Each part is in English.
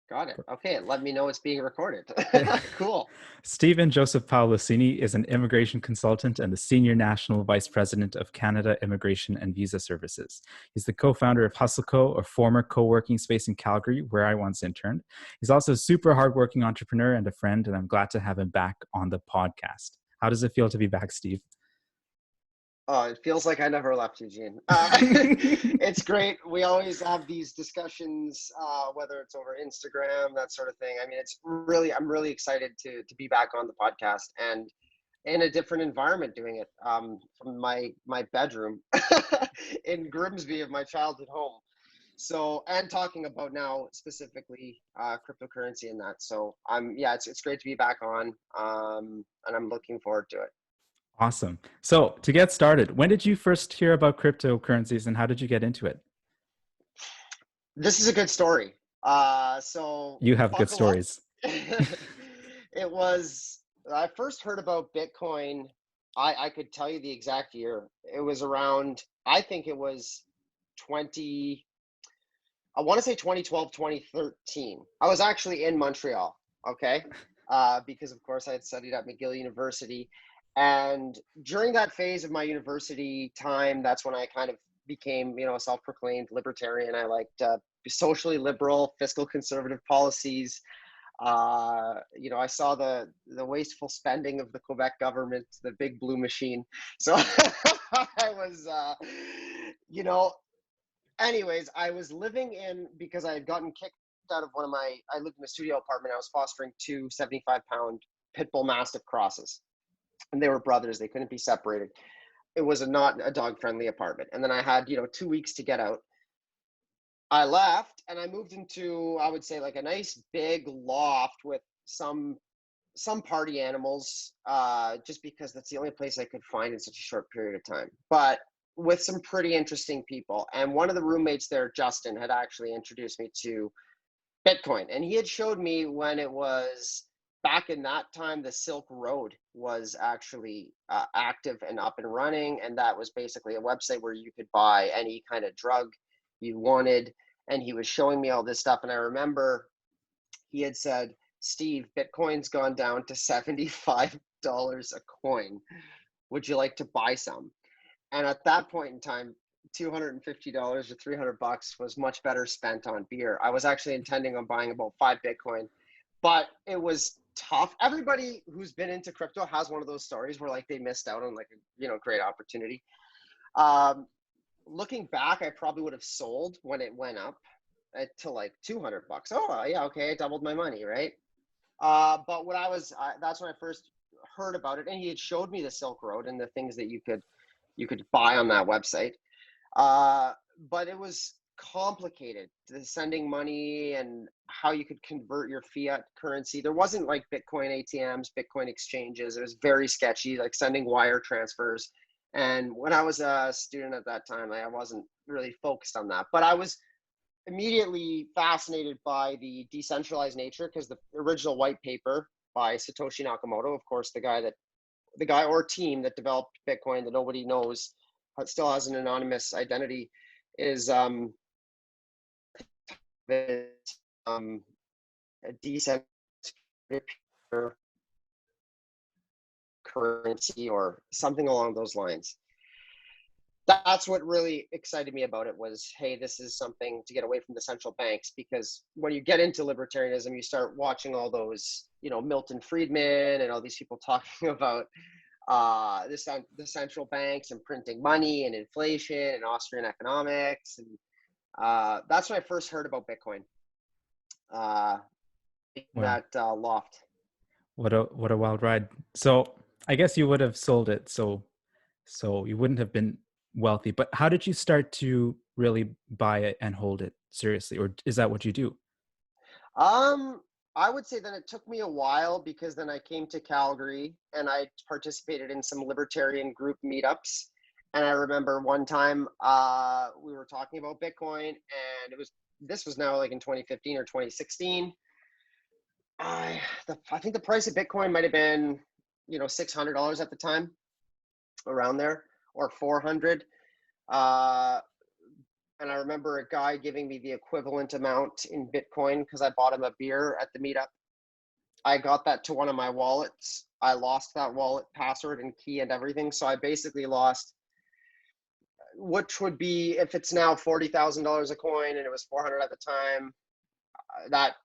Got it. Okay, let me know it's being recorded. Cool. Stephen Joseph Paolasini is an immigration consultant and the Senior National Vice President of Canada Immigration and Visa Services. He's the co-founder of HustleCo, a former co-working space in Calgary, where I once interned. He's also a super hardworking entrepreneur and a friend, and I'm glad to have him back on the podcast. How does it feel to be back, Steve? Oh, it feels like I never left Eugene. It's great. We always have these discussions, whether it's over Instagram, that sort of thing. I mean, I'm really excited to be back on the podcast and in a different environment doing it, from my bedroom in Grimsby of my childhood home. So, and talking about now specifically cryptocurrency and that. So, yeah, it's great to be back on, and I'm looking forward to it. Awesome. So, to get started, when did you first hear about cryptocurrencies and how did you get into it? This is a good story. So You have good buckle up. stories. It was, I first heard about Bitcoin. I could tell you the exact year. It was around, I think it was 20, I want to say 2012, 2013. I was actually in Montreal, okay? Because of course I had studied at McGill University. And during that phase of my university time, that's when I kind of became, a self-proclaimed libertarian. I liked socially liberal, fiscal conservative policies. I saw the wasteful spending of the Quebec government, the big blue machine. So I was, you know, anyways, I was living in, because I had gotten kicked out of I lived in a studio apartment. I was fostering two 75-pound pit bull mastiff crosses, and they were brothers. They couldn't be separated. It was not a dog friendly apartment. And then I had, 2 weeks to get out. I left and I moved into, I would say, like a nice big loft with some party animals, just because that's the only place I could find in such a short period of time. But with some pretty interesting people. And one of the roommates there, Justin, had actually introduced me to Bitcoin. And he had showed me when it was back in that time, the Silk Road was actually active and up and running. And that was basically a website where you could buy any kind of drug you wanted. And he was showing me all this stuff. And I remember he had said, Steve, Bitcoin's gone down to $75 a coin. Would you like to buy some? And at that point in time, $250 or $300 was much better spent on beer. I was actually intending on buying about 5 Bitcoin, but it was tough. Everybody who's been into crypto has one of those stories where like they missed out on like a great opportunity. Um, Looking back, I probably would have sold when it went up to like $200. Oh yeah, okay, I doubled my money, right? But that's when I first heard about it, and he had showed me the Silk Road and the things that you could buy on that website. But it was complicated, the sending money and how you could convert your fiat currency. There wasn't like Bitcoin ATMs, Bitcoin exchanges. It was very sketchy, like sending wire transfers. And when I was a student at that time, I wasn't really focused on that. But I was immediately fascinated by the decentralized nature, because the original white paper by Satoshi Nakamoto, of course, the guy or team that developed Bitcoin that nobody knows, still has an anonymous identity, is a decentralized currency or something along those lines. That's what really excited me about it was, hey, this is something to get away from the central banks, because when you get into libertarianism, you start watching all those, Milton Friedman and all these people talking about the central banks and printing money and inflation and Austrian economics. And that's when I first heard about Bitcoin, in Wow. that loft. What a wild ride. So I guess you would have sold it, so you wouldn't have been wealthy. But how did you start to really buy it and hold it seriously, or is that what you do? Um, I would say that it took me a while, because then I came to Calgary and I participated in some libertarian group meetups. And I remember one time we were talking about Bitcoin, and this was now like in 2015 or 2016. I think the price of Bitcoin might have been, $600 at the time, around there, or 400. Uh, And I remember a guy giving me the equivalent amount in Bitcoin because I bought him a beer at the meetup. I got that to one of my wallets. I lost that wallet password and key and everything. So I basically lost, which would be, if it's now $40,000 a coin and it was 400 at the time, that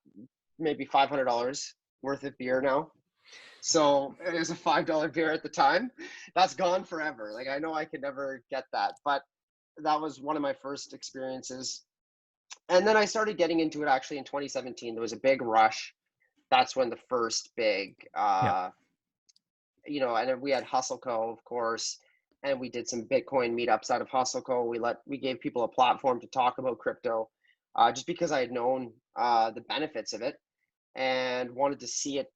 maybe $500 worth of beer now. So it was a $5 beer at the time. That's gone forever. Like, I know I could never get that, but that was one of my first experiences. And then I started getting into it actually in 2017. There was a big rush. That's when the first big, Yeah. And then we had Hustle Co, of course, and we did some Bitcoin meetups out of Hustle Co. We gave people a platform to talk about crypto, just because I had known the benefits of it and wanted to see it,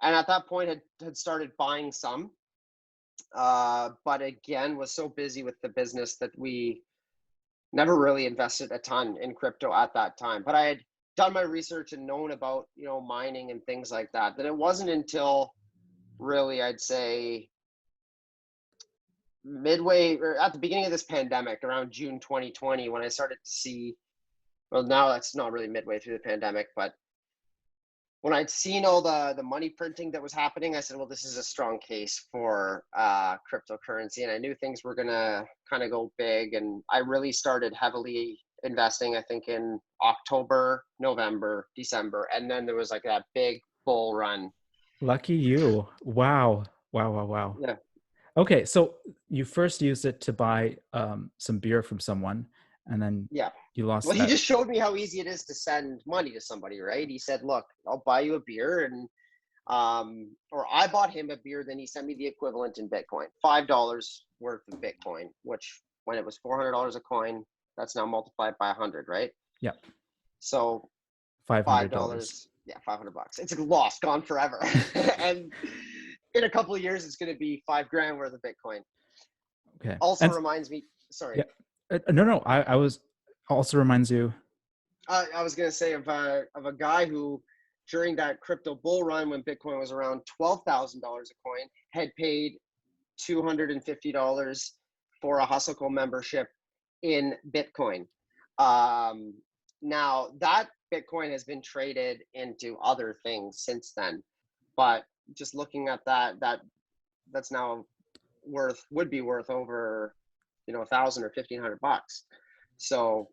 and at that point had started buying some, but again was so busy with the business that we never really invested a ton in crypto at that time. But I had done my research and known about mining and things like that. Then it wasn't until really, I'd say, midway or at the beginning of this pandemic, around June 2020, when I started to see, well, now that's not really midway through the pandemic, but when I'd seen all the money printing that was happening, I said, well, this is a strong case for cryptocurrency. And I knew things were going to kind of go big. And I really started heavily investing, I think, in October, November, December. And then there was like that big bull run. Lucky you. Wow. Wow, wow, wow. Yeah. Okay, so you first used it to buy some beer from someone, and then Yeah. you lost Well, he that. just showed me how easy it is to send money to somebody, right? He said, look, I'll buy you a beer, and or I bought him a beer, then he sent me the equivalent in Bitcoin, $5 worth of Bitcoin, which when it was $400 a coin, that's now multiplied by 100, right? Yeah, So $500. $5, yeah, $500. It's lost, gone forever. And in a couple of years, it's going to be $5,000 worth of Bitcoin. Okay, Also and reminds me, sorry. yeah, no. I was also reminds you. I was going to say of a guy who, during that crypto bull run when Bitcoin was around $12,000 a coin, had paid $250 for a Hustle membership in Bitcoin. Now that Bitcoin has been traded into other things since then, but just looking at that's now would be worth over, 1,000 or 1,500 bucks. So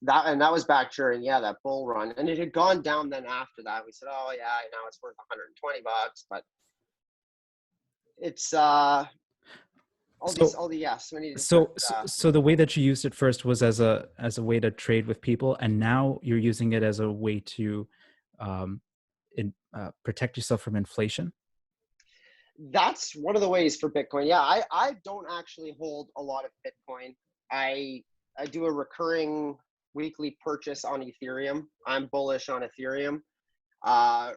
that was back during that bull run, and it had gone down. Then after that, we said, oh yeah, now it's worth 120 bucks, but it's all the yes, many different. So the way that you used it first was as a way to trade with people, and now you're using it as a way to protect yourself from inflation. That's one of the ways for Bitcoin. Yeah, I don't actually hold a lot of Bitcoin. I do a recurring weekly purchase on Ethereum. I'm bullish on Ethereum. I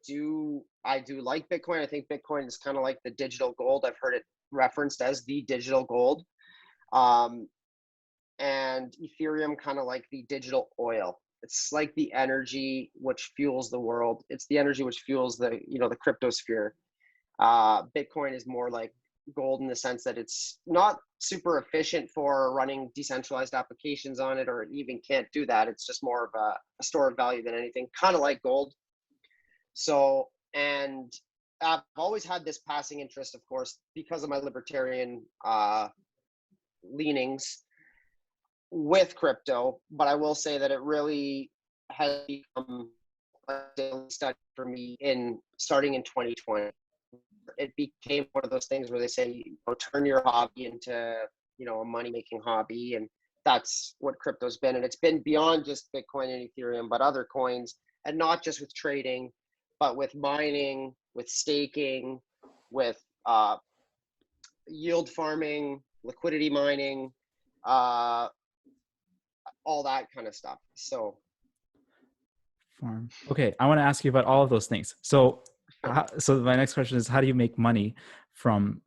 do like Bitcoin. I think Bitcoin is kind of like the digital gold. I've heard it referenced as the digital gold. And Ethereum kind of like the digital oil. It's like the energy which fuels the world. It's the energy which fuels the the cryptosphere. Bitcoin is more like gold in the sense that it's not super efficient for running decentralized applications on it, or it even can't do that. It's just more of a store of value than anything, kind of like gold. So, and I've always had this passing interest, of course, because of my libertarian leanings with crypto. But I will say that it really has become a daily study for me starting in 2020. It became one of those things where they say, turn your hobby into, a money-making hobby. And that's what crypto's been. And it's been beyond just Bitcoin and Ethereum, but other coins, and not just with trading, but with mining, with staking, with yield farming, liquidity mining, all that kind of stuff. So Farm. Okay, I want to ask you about all of those things. So, sure. so my next question is, how do you make money from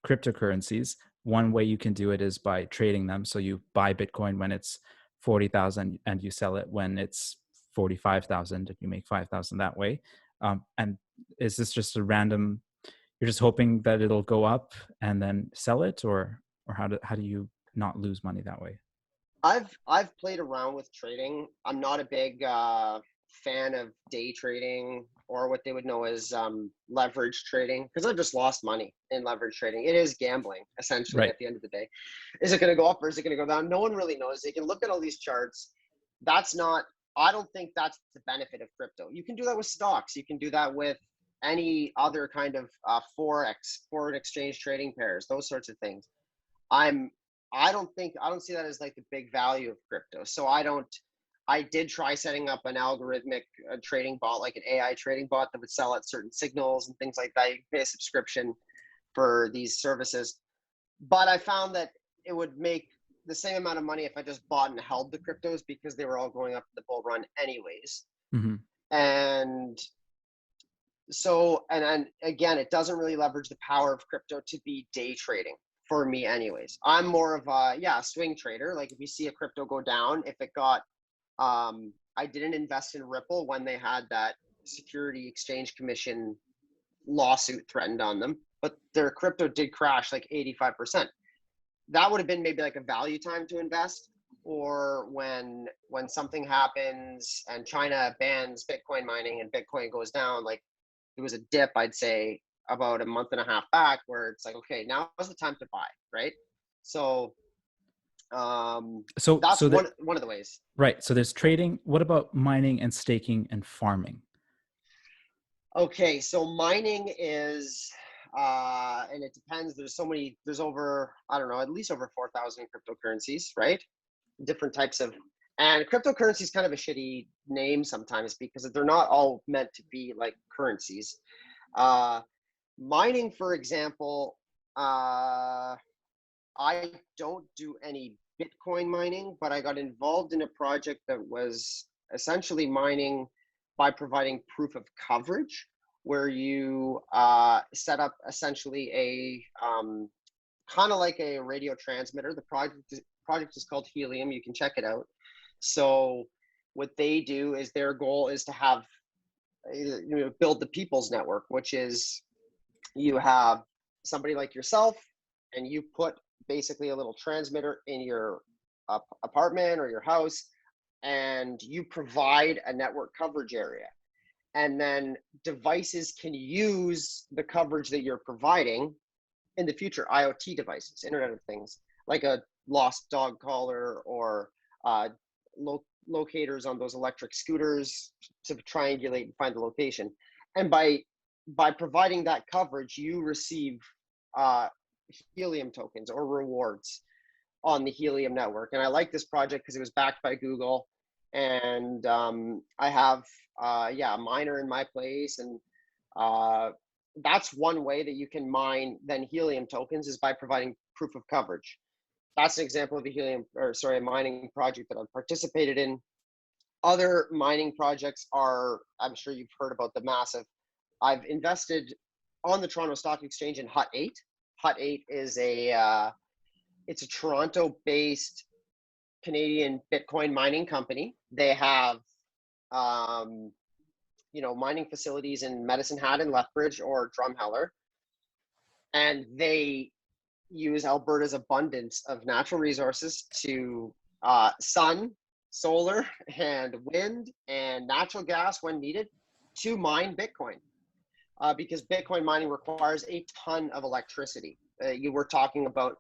cryptocurrencies? One way you can do it is by trading them. So you buy Bitcoin when it's 40,000 and you sell it when it's 45,000. You make 5,000 that way. And is this just a random? You're just hoping that it'll go up and then sell it, or or how do you not lose money that way? I've played around with trading. I'm not a big fan of day trading, or what they would know as leverage trading, because I've just lost money in leverage trading. It is gambling, essentially, Right. at the end of the day. Is it going to go up or is it going to go down? No one really knows. They can look at all these charts. That's not, I don't think that's the benefit of crypto. You can do that with stocks. You can do that with any other kind of forex, foreign exchange trading pairs, those sorts of things. I'm I don't see that as like the big value of crypto. So I did try setting up an algorithmic trading bot, like an AI trading bot that would sell at certain signals and things like that. You can pay a subscription for these services. But I found that it would make the same amount of money if I just bought and held the cryptos, because they were all going up in the bull run anyways. Mm-hmm. And so, and again, it doesn't really leverage the power of crypto to be day trading for me anyways. I'm more of a swing trader. Like if you see a crypto go down, if it got I didn't invest in Ripple when they had that Security Exchange Commission lawsuit threatened on them, but their crypto did crash like 85%. That would have been maybe like a value time to invest. Or when something happens and China bans Bitcoin mining and Bitcoin goes down, like it was a dip, I'd say about a month and a half back, where it's like, okay, now is the time to buy, right? So So that's so there, one of the ways. right. So there's trading. What about mining and staking and farming? Okay, so mining is and it depends. There's over, I don't know, at least over 4,000 cryptocurrencies, right? Different types of, and cryptocurrency is kind of a shitty name sometimes because they're not all meant to be like currencies. Mining, for example, I don't do any Bitcoin mining, but I got involved in a project that was essentially mining by providing proof of coverage, where you set up essentially a kind of like a radio transmitter. The project is called Helium. You can check it out. So what they do is their goal is to have build the people's network, which is you have somebody like yourself and you put basically a little transmitter in your apartment or your house, and you provide a network coverage area, and then devices can use the coverage that you're providing in the future. IoT devices, Internet of Things, like a lost dog collar or locators on those electric scooters to triangulate and find the location. And by providing that coverage, you receive Helium tokens or rewards on the Helium network. And I like this project because it was backed by Google, and I have a miner in my place, and that's one way that you can mine then Helium tokens, is by providing proof of coverage. That's an example of a mining project that I've participated in. Other mining projects are, I'm sure you've heard about the massive. I've invested on the Toronto Stock Exchange in Hut 8. Hut 8 is it's a Toronto-based Canadian Bitcoin mining company. They have mining facilities in Medicine Hat and Lethbridge or Drumheller, and they use Alberta's abundance of natural resources to sun, solar, and wind, and natural gas when needed to mine Bitcoin. Because Bitcoin mining requires a ton of electricity. You were talking about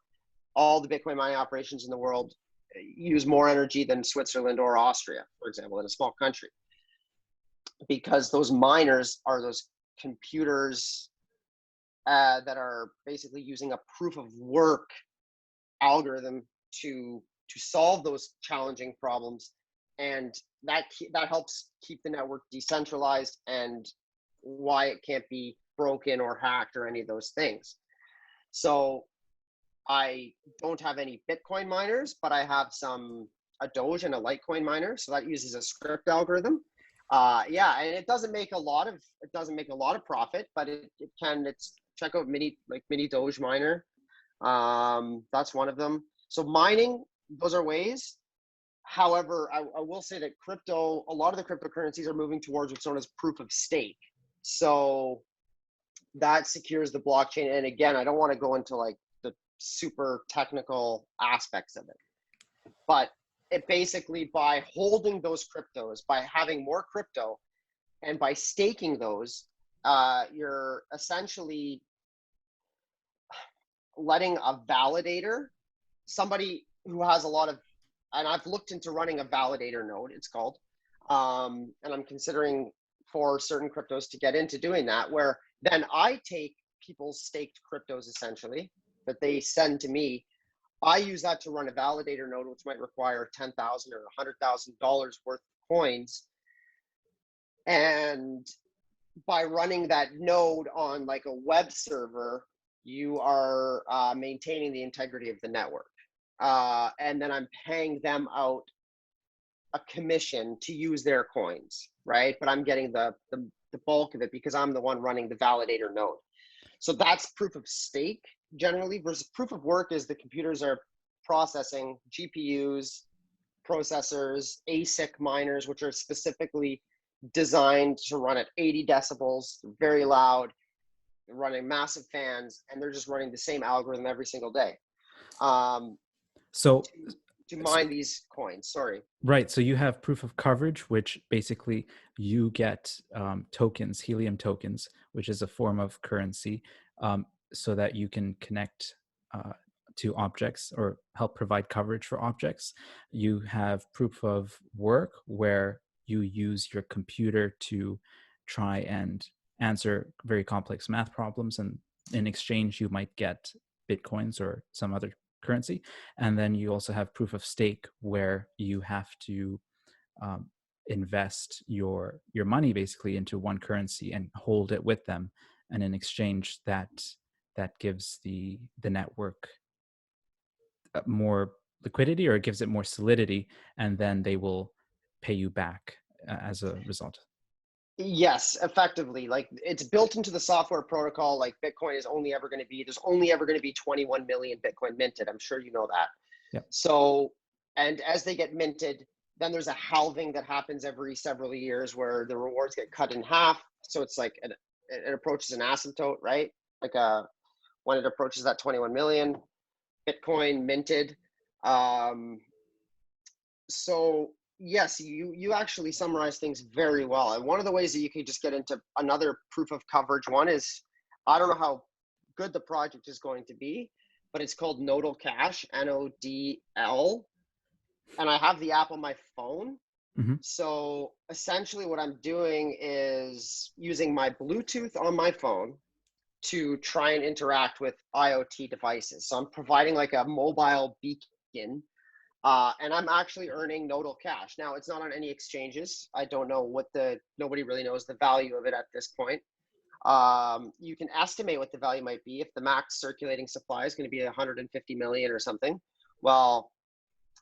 all the Bitcoin mining operations in the world use more energy than Switzerland or Austria, for example, in a small country. Because those miners are those computers that are basically using a proof of work algorithm to solve those challenging problems, and that helps keep the network decentralized, and why it can't be broken or hacked or any of those things. So I don't have any Bitcoin miners, but I have a Doge and a Litecoin miner, so that uses a script algorithm. And it doesn't make a lot of profit, but it's check out mini Doge miner. That's one of them. So mining, those are ways. However, I will say that a lot of the cryptocurrencies are moving towards what's known as proof of stake. So that secures the blockchain. And again, I don't want to go into like the super technical aspects of it. But it basically, by holding those cryptos, by having more crypto, and by staking those, you're essentially letting a validator, somebody who has a lot of, and I've looked into running a validator node, it's called, and I'm considering for certain cryptos to get into doing that, where then I take people's staked cryptos essentially that they send to me. I use that to run a validator node, which might require $10,000 or $100,000 worth of coins. And by running that node on like a web server, you are maintaining the integrity of the network. And then I'm paying them out a commission to use their coins, right? But I'm getting the bulk of it because I'm the one running the validator node. So that's proof of stake generally, versus proof of work is the computers are processing GPUs, processors, ASIC miners, which are specifically designed to run at 80 decibels, very loud, running massive fans, and they're just running the same algorithm every single day So to mine these coins. Sorry. right. So you have proof of coverage, which basically you get tokens, helium tokens, which is a form of currency, so that you can connect to objects or help provide coverage for objects. You have proof of work, where you use your computer to try and answer very complex math problems, and in exchange, you might get bitcoins or some other currency. And then you also have proof of stake, where you have to invest your money basically into one currency and hold it with them, and in exchange, that gives the network more liquidity, or it gives it more solidity, and then they will pay you back as a result. Yes, effectively. Like, it's built into the software protocol. Like, Bitcoin is only ever going to be, there's only ever going to be 21 million Bitcoin minted. I'm sure you know that. Yep. So, and as they get minted, then there's a halving that happens every several years where the rewards get cut in half. So it's like it approaches an asymptote, right? Like when it approaches that 21 million Bitcoin minted. So yes, you actually summarize things very well. And one of the ways that you can just get into another proof of coverage one is, I don't know how good the project is going to be, but it's called Nodal Cash, NODL. And I have the app on my phone. Mm-hmm. So essentially what I'm doing is using my Bluetooth on my phone to try and interact with IoT devices. So I'm providing like a mobile beacon, and I'm actually earning Nodal Cash. Now, it's not on any exchanges. I don't know nobody really knows the value of it at this point. You can estimate what the value might be. If the max circulating supply is going to be 150 million or something, well,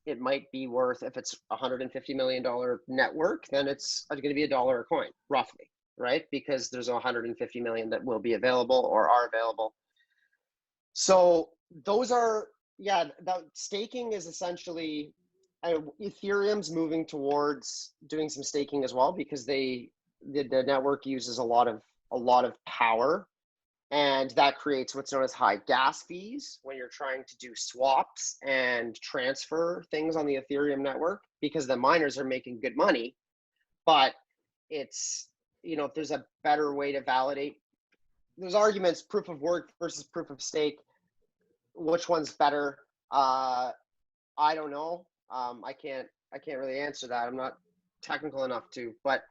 it might be worth, if it's $150 million network, then it's going to be $1 a coin, roughly, right? Because there's 150 million that will be available or are available. So those are, yeah, that staking is essentially, Ethereum's moving towards doing some staking as well, because the network uses a lot of power. And that creates what's known as high gas fees when you're trying to do swaps and transfer things on the Ethereum network, because the miners are making good money. But it's, if there's a better way to validate, there's arguments, proof of work versus proof of stake, which one's better? I don't know. I can't really answer that. I'm not technical enough to, but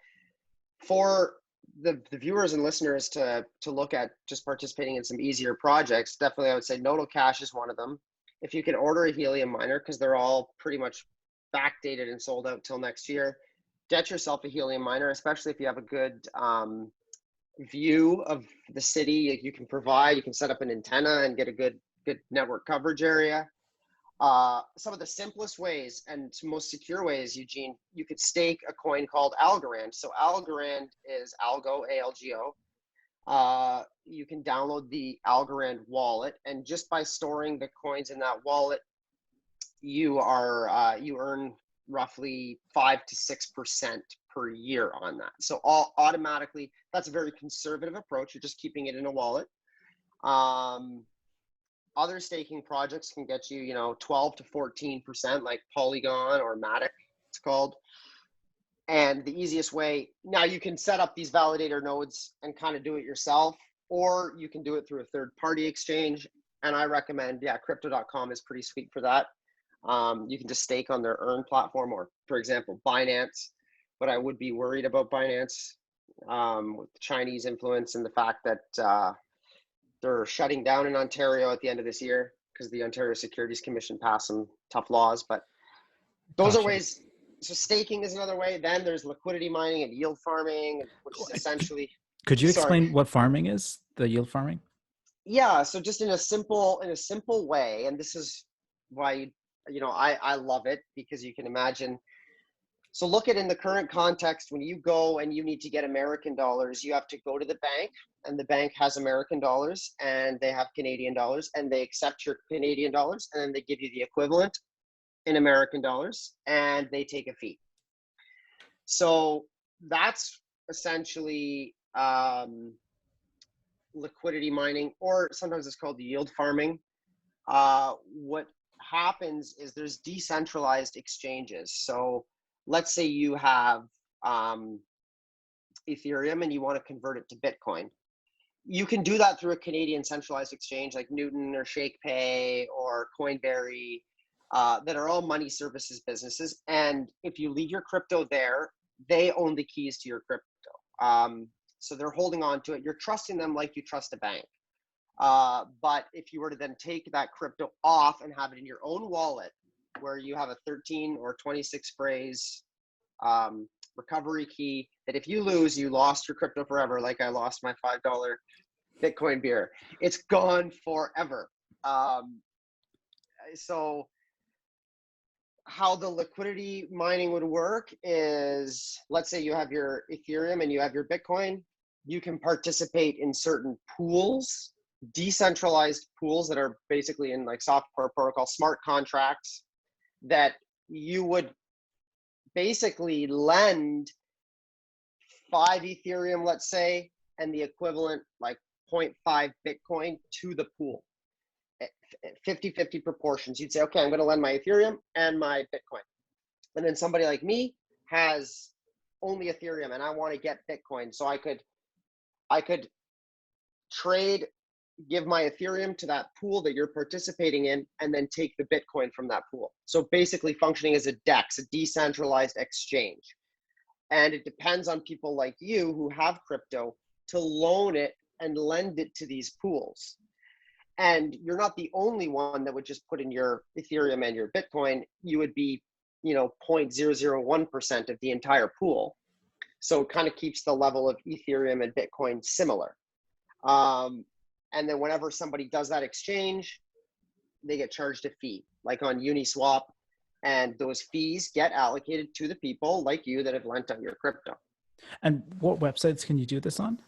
for the viewers and listeners to look at just participating in some easier projects, definitely I would say Nodal Cash is one of them. If you can order a helium miner, because they're all pretty much backdated and sold out till next year, get yourself a helium miner, especially if you have a good view of the city. You can set up an antenna and get a good network coverage area. Some of the simplest ways and most secure ways, Eugene, you could stake a coin called Algorand. So Algorand is Algo, ALGO. You can download the Algorand wallet, and just by storing the coins in that wallet, you earn roughly 5 to 6% per year on that. So automatically, that's a very conservative approach. You're just keeping it in a wallet. other staking projects can get you, 12 to 14%, like Polygon or Matic, it's called. And the easiest way, now you can set up these validator nodes and kind of do it yourself, or you can do it through a third-party exchange. And I recommend, crypto.com is pretty sweet for that. You can just stake on their Earn platform, or for example, Binance. But I would be worried about Binance with the Chinese influence and the fact that they're shutting down in Ontario at the end of this year because the Ontario Securities Commission passed some tough laws. But those are Gotcha. ways. So staking is another way. Then there's liquidity mining and yield farming, which is essentially. Could you Sorry. explain what farming is? The yield farming? Yeah. So just in a simple way, and this is why I love it, because you can imagine. So look at, in the current context, when you go and you need to get American dollars, you have to go to the bank, and the bank has American dollars and they have Canadian dollars, and they accept your Canadian dollars, and then they give you the equivalent in American dollars, and they take a fee. So that's essentially liquidity mining, or sometimes it's called yield farming. What happens is there's decentralized exchanges. So let's say you have Ethereum and you want to convert it to Bitcoin. You can do that through a Canadian centralized exchange like Newton or ShakePay or Coinberry, that are all money services businesses. And if you leave your crypto there, they own the keys to your crypto. So they're holding on to it. You're trusting them like you trust a bank. But if you were to then take that crypto off and have it in your own wallet, where you have a 13 or 26 phrase recovery key, that if you lose, you lost your crypto forever, like I lost my $5 Bitcoin beer. It's gone forever. So how the liquidity mining would work is, let's say you have your Ethereum and you have your Bitcoin, you can participate in certain pools, decentralized pools that are basically in like software protocol, smart contracts, that you would basically lend 5 Ethereum, let's say, and the equivalent like 0.5 Bitcoin to the pool. 50-50 proportions. You'd say, okay, I'm going to lend my Ethereum and my Bitcoin. And then somebody like me has only Ethereum and I want to get Bitcoin. So I could trade, give my Ethereum to that pool that you're participating in, and then take the Bitcoin from that pool. So basically functioning as a DEX, a decentralized exchange. And it depends on people like you who have crypto to loan it and lend it to these pools. And you're not the only one that would just put in your Ethereum and your Bitcoin. You would be, 0.001% of the entire pool. So it kind of keeps the level of Ethereum and Bitcoin similar. And then whenever somebody does that exchange, they get charged a fee, like on Uniswap. And those fees get allocated to the people like you that have lent out your crypto. And what websites can you do this on?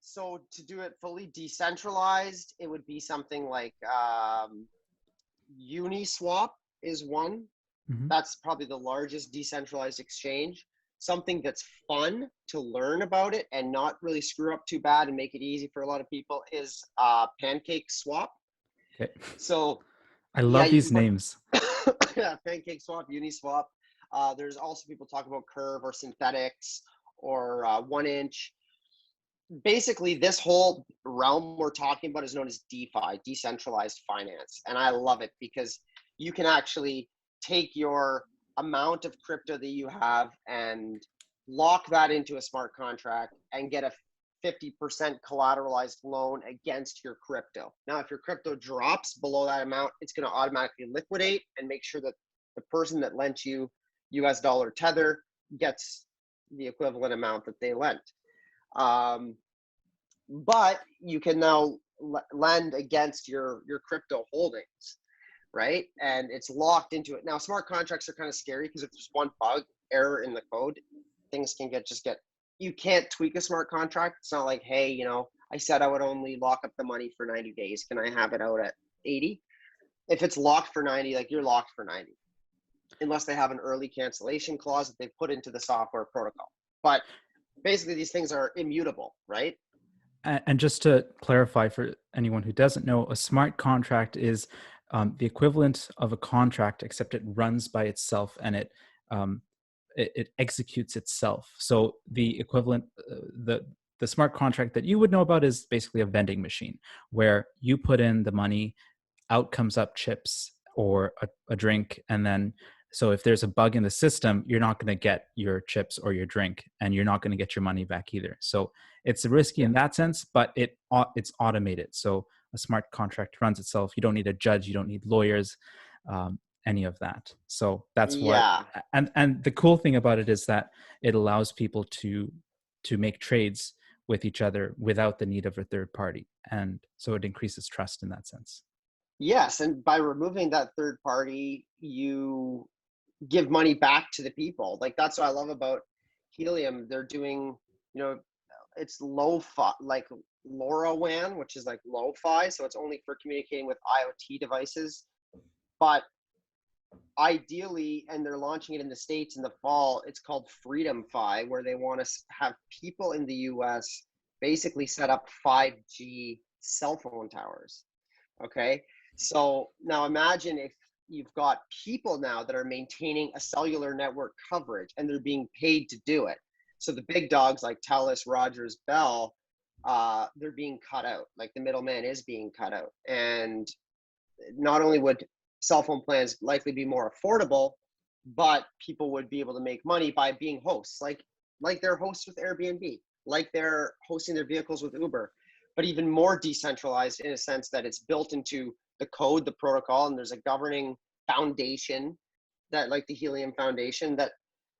So to do it fully decentralized, it would be something like Uniswap is one. Mm-hmm. That's probably the largest decentralized exchange. Something that's fun to learn about it and not really screw up too bad and make it easy for a lot of people is Pancake Swap. Okay. So I love these names. Yeah, Pancake Swap, Uniswap. There's also people talk about Curve or Synthetics or 1inch. Basically, this whole realm we're talking about is known as DeFi, decentralized finance. And I love it because you can actually take your amount of crypto that you have and lock that into a smart contract and get a 50% collateralized loan against your crypto. Now, if your crypto drops below that amount, it's going to automatically liquidate and make sure that the person that lent you US dollar tether gets the equivalent amount that they lent. But you can now lend against your crypto holdings, right? And it's locked into it. Now, smart contracts are kind of scary because if there's one bug, error in the code, things can get, you can't tweak a smart contract. It's not like, hey, I said I would only lock up the money for 90 days. Can I have it out at 80? If it's locked for 90, like you're locked for 90, unless they have an early cancellation clause that they put into the software protocol. But basically these things are immutable, right? And just to clarify for anyone who doesn't know, a smart contract is the equivalent of a contract, except it runs by itself and um, it executes itself. So the equivalent, the smart contract that you would know about is basically a vending machine where you put in the money, out comes up chips or a drink, and then so if there's a bug in the system, you're not going to get your chips or your drink, and you're not going to get your money back either. So it's risky Yeah. in that sense, but it's automated. So a smart contract runs itself. You don't need a judge. You don't need lawyers, any of that. So that's what. Yeah. And the cool thing about it is that it allows people to make trades with each other without the need of a third party, and so it increases trust in that sense. Yes, and by removing that third party, you give money back to the people. Like that's what I love about Helium. They're doing, it's lo-fi, like LoRaWAN, which is like lo-fi, so it's only for communicating with IoT devices. But ideally, and they're launching it in the States in the fall, it's called Freedom Fi, where they want to have people in the US basically set up 5G cell phone towers. Okay. So now imagine if you've got people now that are maintaining a cellular network coverage and they're being paid to do it. So the big dogs like Telus, Rogers, Bell, they're being cut out. Like the middleman is being cut out. And not only would cell phone plans likely be more affordable, but people would be able to make money by being hosts, like they're hosts with Airbnb, like they're hosting their vehicles with Uber, but even more decentralized in a sense that it's built into the code, the protocol, and there's a governing foundation that, like the Helium Foundation, that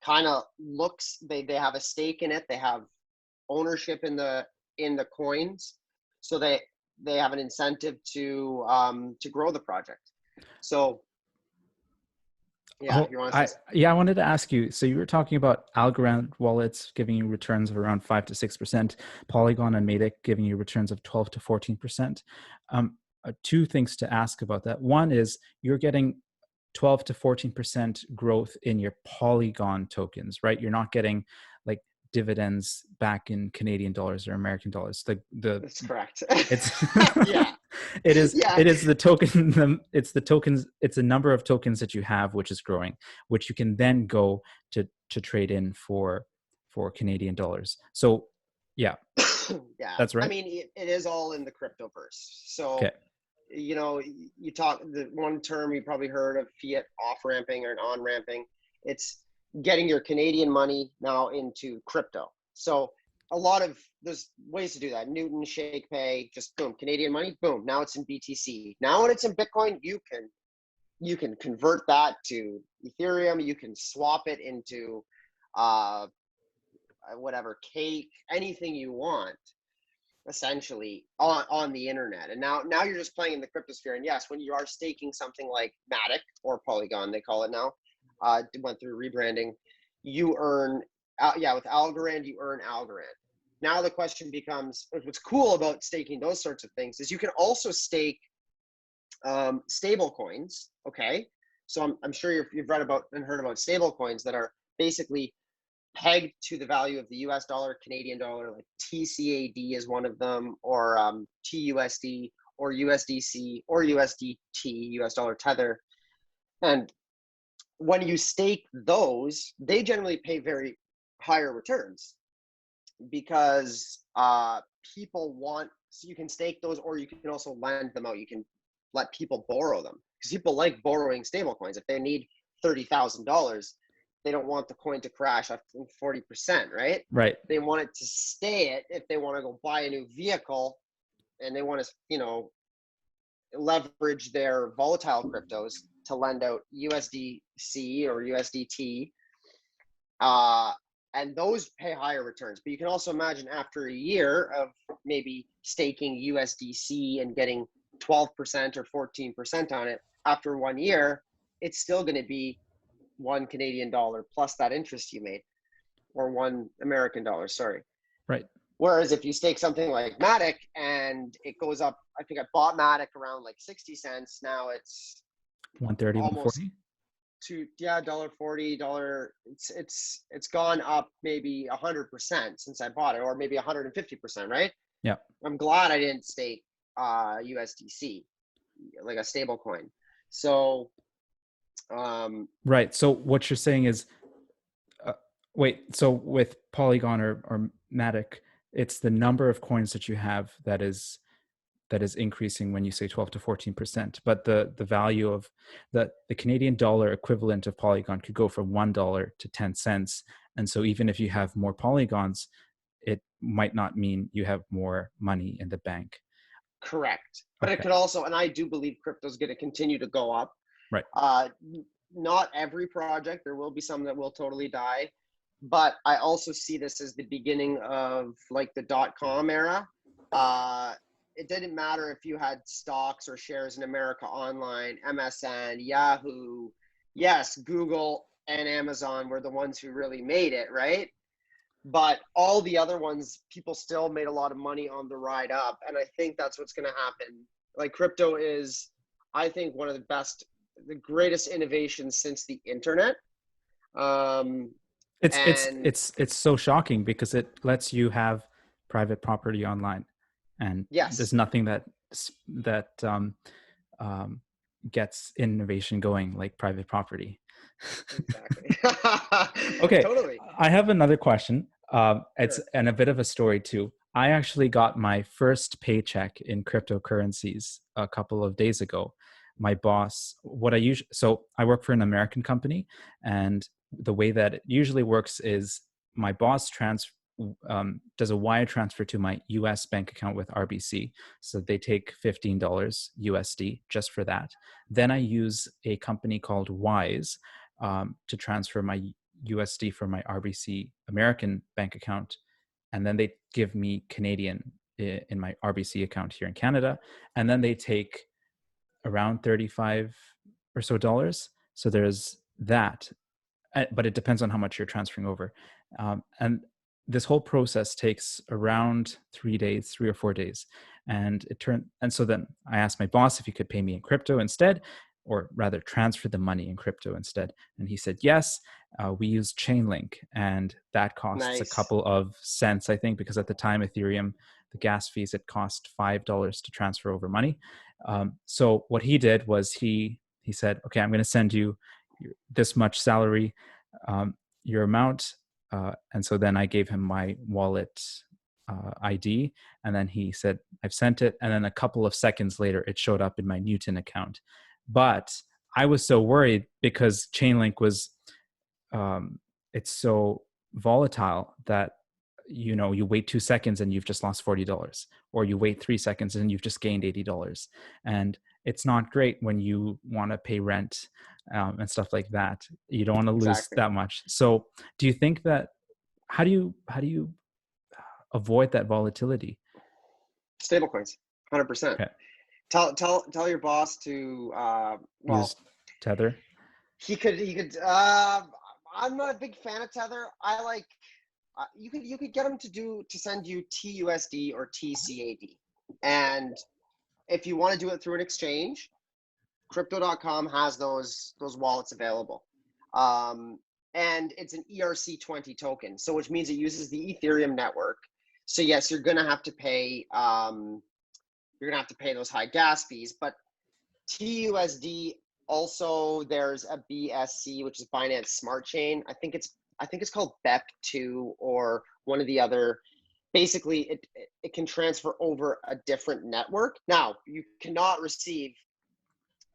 kind of looks, they have a stake in it, they have ownership in the coins, so they have an incentive to grow the project. So yeah, if you want to say. I wanted to ask you. So you were talking about Algorand wallets giving you returns of around 5 to 6%, Polygon and Matic giving you returns of 12 to 14%. Two things to ask about that. One is you're getting 12 to 14% growth in your Polygon tokens, right? You're not getting like dividends back in Canadian dollars or American dollars. That's correct. It's Yeah. it is Yeah. it is the token it's the tokens, it's the number of tokens that you have which is growing, which you can then go to trade in for Canadian dollars. So yeah, Yeah. that's I right. mean, it is all in the cryptoverse. So, Okay. you talk, the one term you probably heard of, fiat off ramping or on ramping. It's getting your Canadian money now into crypto. So there's ways to do that. Newton, ShakePay, just boom, Canadian money, boom. Now it's in BTC. Now when it's in Bitcoin, you can convert that to Ethereum. You can swap it into whatever, cake, anything you want, essentially on the internet. And now you're just playing in the cryptosphere. And yes, when you are staking something like Matic or Polygon, they call it now, went through rebranding, you earn, with Algorand, you earn Algorand. Now the question becomes, what's cool about staking those sorts of things is you can also stake stable coins. Okay. So I'm sure you've read about and heard about stable coins that are basically pegged to the value of the US dollar, Canadian dollar, like TCAD is one of them, or TUSD, or USDC, or USDT, US dollar tether. And when you stake those, they generally pay very higher returns because people want, so you can stake those, or you can also lend them out. You can let people borrow them because people like borrowing stable coins. If they need $30,000, they don't want the coin to crash up to 40%, right? Right. They want it to stay it if they want to go buy a new vehicle and they want to, leverage their volatile cryptos to lend out USDC or USDT. And those pay higher returns. But you can also imagine after a year of maybe staking USDC and getting 12% or 14% on it, after 1 year, it's still going to be $1 Canadian plus that interest you made, or $1 American, sorry. Right. Whereas if you stake something like Matic and it goes up, I think I bought Matic around like 60 cents. Now it's 130, almost 140. to $1.40. It's gone up maybe 100% since I bought it, or maybe 150%, right? Yeah. I'm glad I didn't stake USDC, like a stable coin. So Right. So what you're saying is, uh, wait. So with Polygon or Matic, it's the number of coins that you have that is increasing when you say 12 to 14%. But the value of the Canadian dollar equivalent of Polygon could go from $1 to 10 cents. And so even if you have more polygons, it might not mean you have more money in the bank. correct. But it Okay. could also, and I do believe crypto is going to continue to go up. Right. Not every project, there will be some that will totally die. But I also see this as the beginning of like the .com era. It didn't matter if you had stocks or shares in America Online, MSN, Yahoo. Yes, Google and Amazon were the ones who really made it, right? But all the other ones, people still made a lot of money on the ride up. And I think that's what's going to happen. Like crypto is, I think, one of the greatest innovations since the internet. Um, and It's so shocking because it lets you have private property online, and there's yes, nothing that um, gets innovation going like private property. exactly. Okay, Totally. I have another question. It's Sure. and a bit of a story too. I actually got my first paycheck in cryptocurrencies a couple of days ago. My boss, what I usually, so I work for an American company, and the way that it usually works is my boss does a wire transfer to my US bank account with RBC. So they take $15 USD just for that. Then I use a company called Wise to transfer my USD from my RBC American bank account. And then they give me Canadian in my RBC account here in Canada. And then they take around 35 or so dollars. So there's that. But it depends on how much you're transferring over. And this whole process takes around 3 days, 3 or 4 days. And so then I asked my boss if he could pay me in crypto instead, or rather transfer the money in crypto instead. And he said, yes. We use Chainlink, and that costs a Nice. couple of cents, I think, because at the time, Ethereum, the gas fees, it cost $5 to transfer over money. So what he did was he said, okay, I'm going to send you this much salary, your amount. And so then I gave him my wallet ID. And then he said, I've sent it. And then a couple of seconds later, it showed up in my Newton account. But I was so worried because Chainlink was, it's so volatile that you wait 2 seconds and you've just lost $40, or you wait 3 seconds and you've just gained $80. And it's not great when you want to pay rent and stuff like that. You don't want to lose Exactly. that much. So do you think that, how do you avoid that volatility? Stablecoins, 100%. Okay. Tell your boss to Use well, Tether. he could I'm not a big fan of Tether. I like you could get him to send you TUSD or TCAD. And if you want to do it through an exchange, crypto.com has those wallets available. And it's an ERC20 token, so which means it uses the Ethereum network. So yes, you're gonna have to pay those high gas fees, but TUSD also, there's a BSC, which is Binance Smart Chain. I think it's called BEP2 or one of the other. Basically, it can transfer over a different network. Now, you cannot receive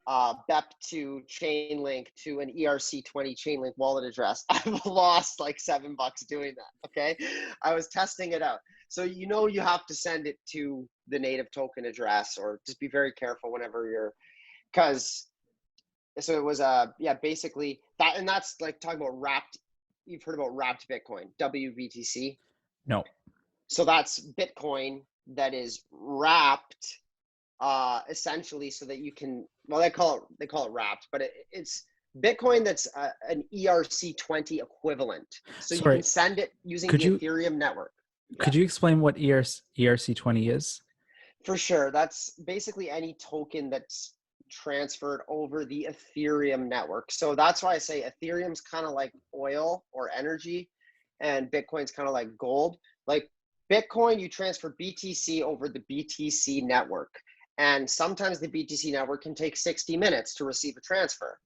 BEP2 Chainlink to an ERC20 Chainlink wallet address. I've lost like $7 doing that. Okay, I was testing it out. So you have to send it to the native token address, or just be very careful whenever you're, because so it was basically that. And that's like talking about wrapped. You've heard about wrapped Bitcoin, WBTC. No. So that's Bitcoin that is wrapped essentially, so that you can, well, they call it wrapped, but it's Bitcoin that's an ERC20 equivalent, so you can Sorry. send it using Could the you Ethereum network. Yeah, could you explain what ERC20 is? for sure. That's basically any token that's transferred over the Ethereum network. So that's why I say Ethereum's kind of like oil or energy, and Bitcoin's kind of like gold. Like Bitcoin, you transfer BTC over the BTC network. And sometimes the BTC network can take 60 minutes to receive a transfer.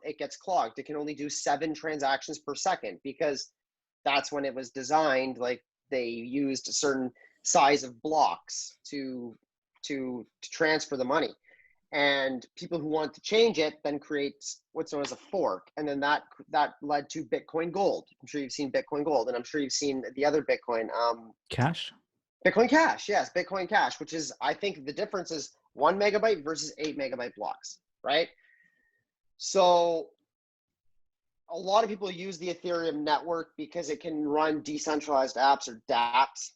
It gets clogged. It can only do 7 transactions per second because that's when it was designed. Like they used a certain size of blocks to transfer the money. And people who want to change it then create what's known as a fork. And then that led to Bitcoin Gold. I'm sure you've seen Bitcoin Gold, and I'm sure you've seen the other Bitcoin. Cash? Bitcoin Cash, yes, Bitcoin Cash, which is, I think the difference is 1 megabyte versus 8 megabyte blocks, right? So a lot of people use the Ethereum network because it can run decentralized apps or dApps.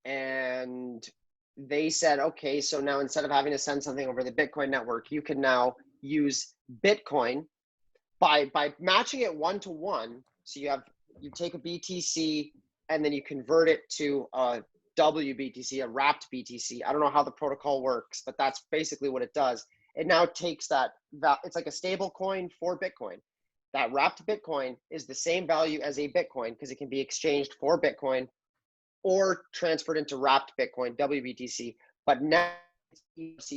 And they said, okay, so now instead of having to send something over the Bitcoin network, you can now use Bitcoin by matching it 1-to-1. So you take a BTC and then you convert it to a WBTC, a wrapped BTC. I don't know how the protocol works, but that's basically what it does. It now takes that, it's like a stable coin for Bitcoin. That wrapped Bitcoin is the same value as a Bitcoin because it can be exchanged for Bitcoin or transferred into wrapped Bitcoin, WBTC. But now it's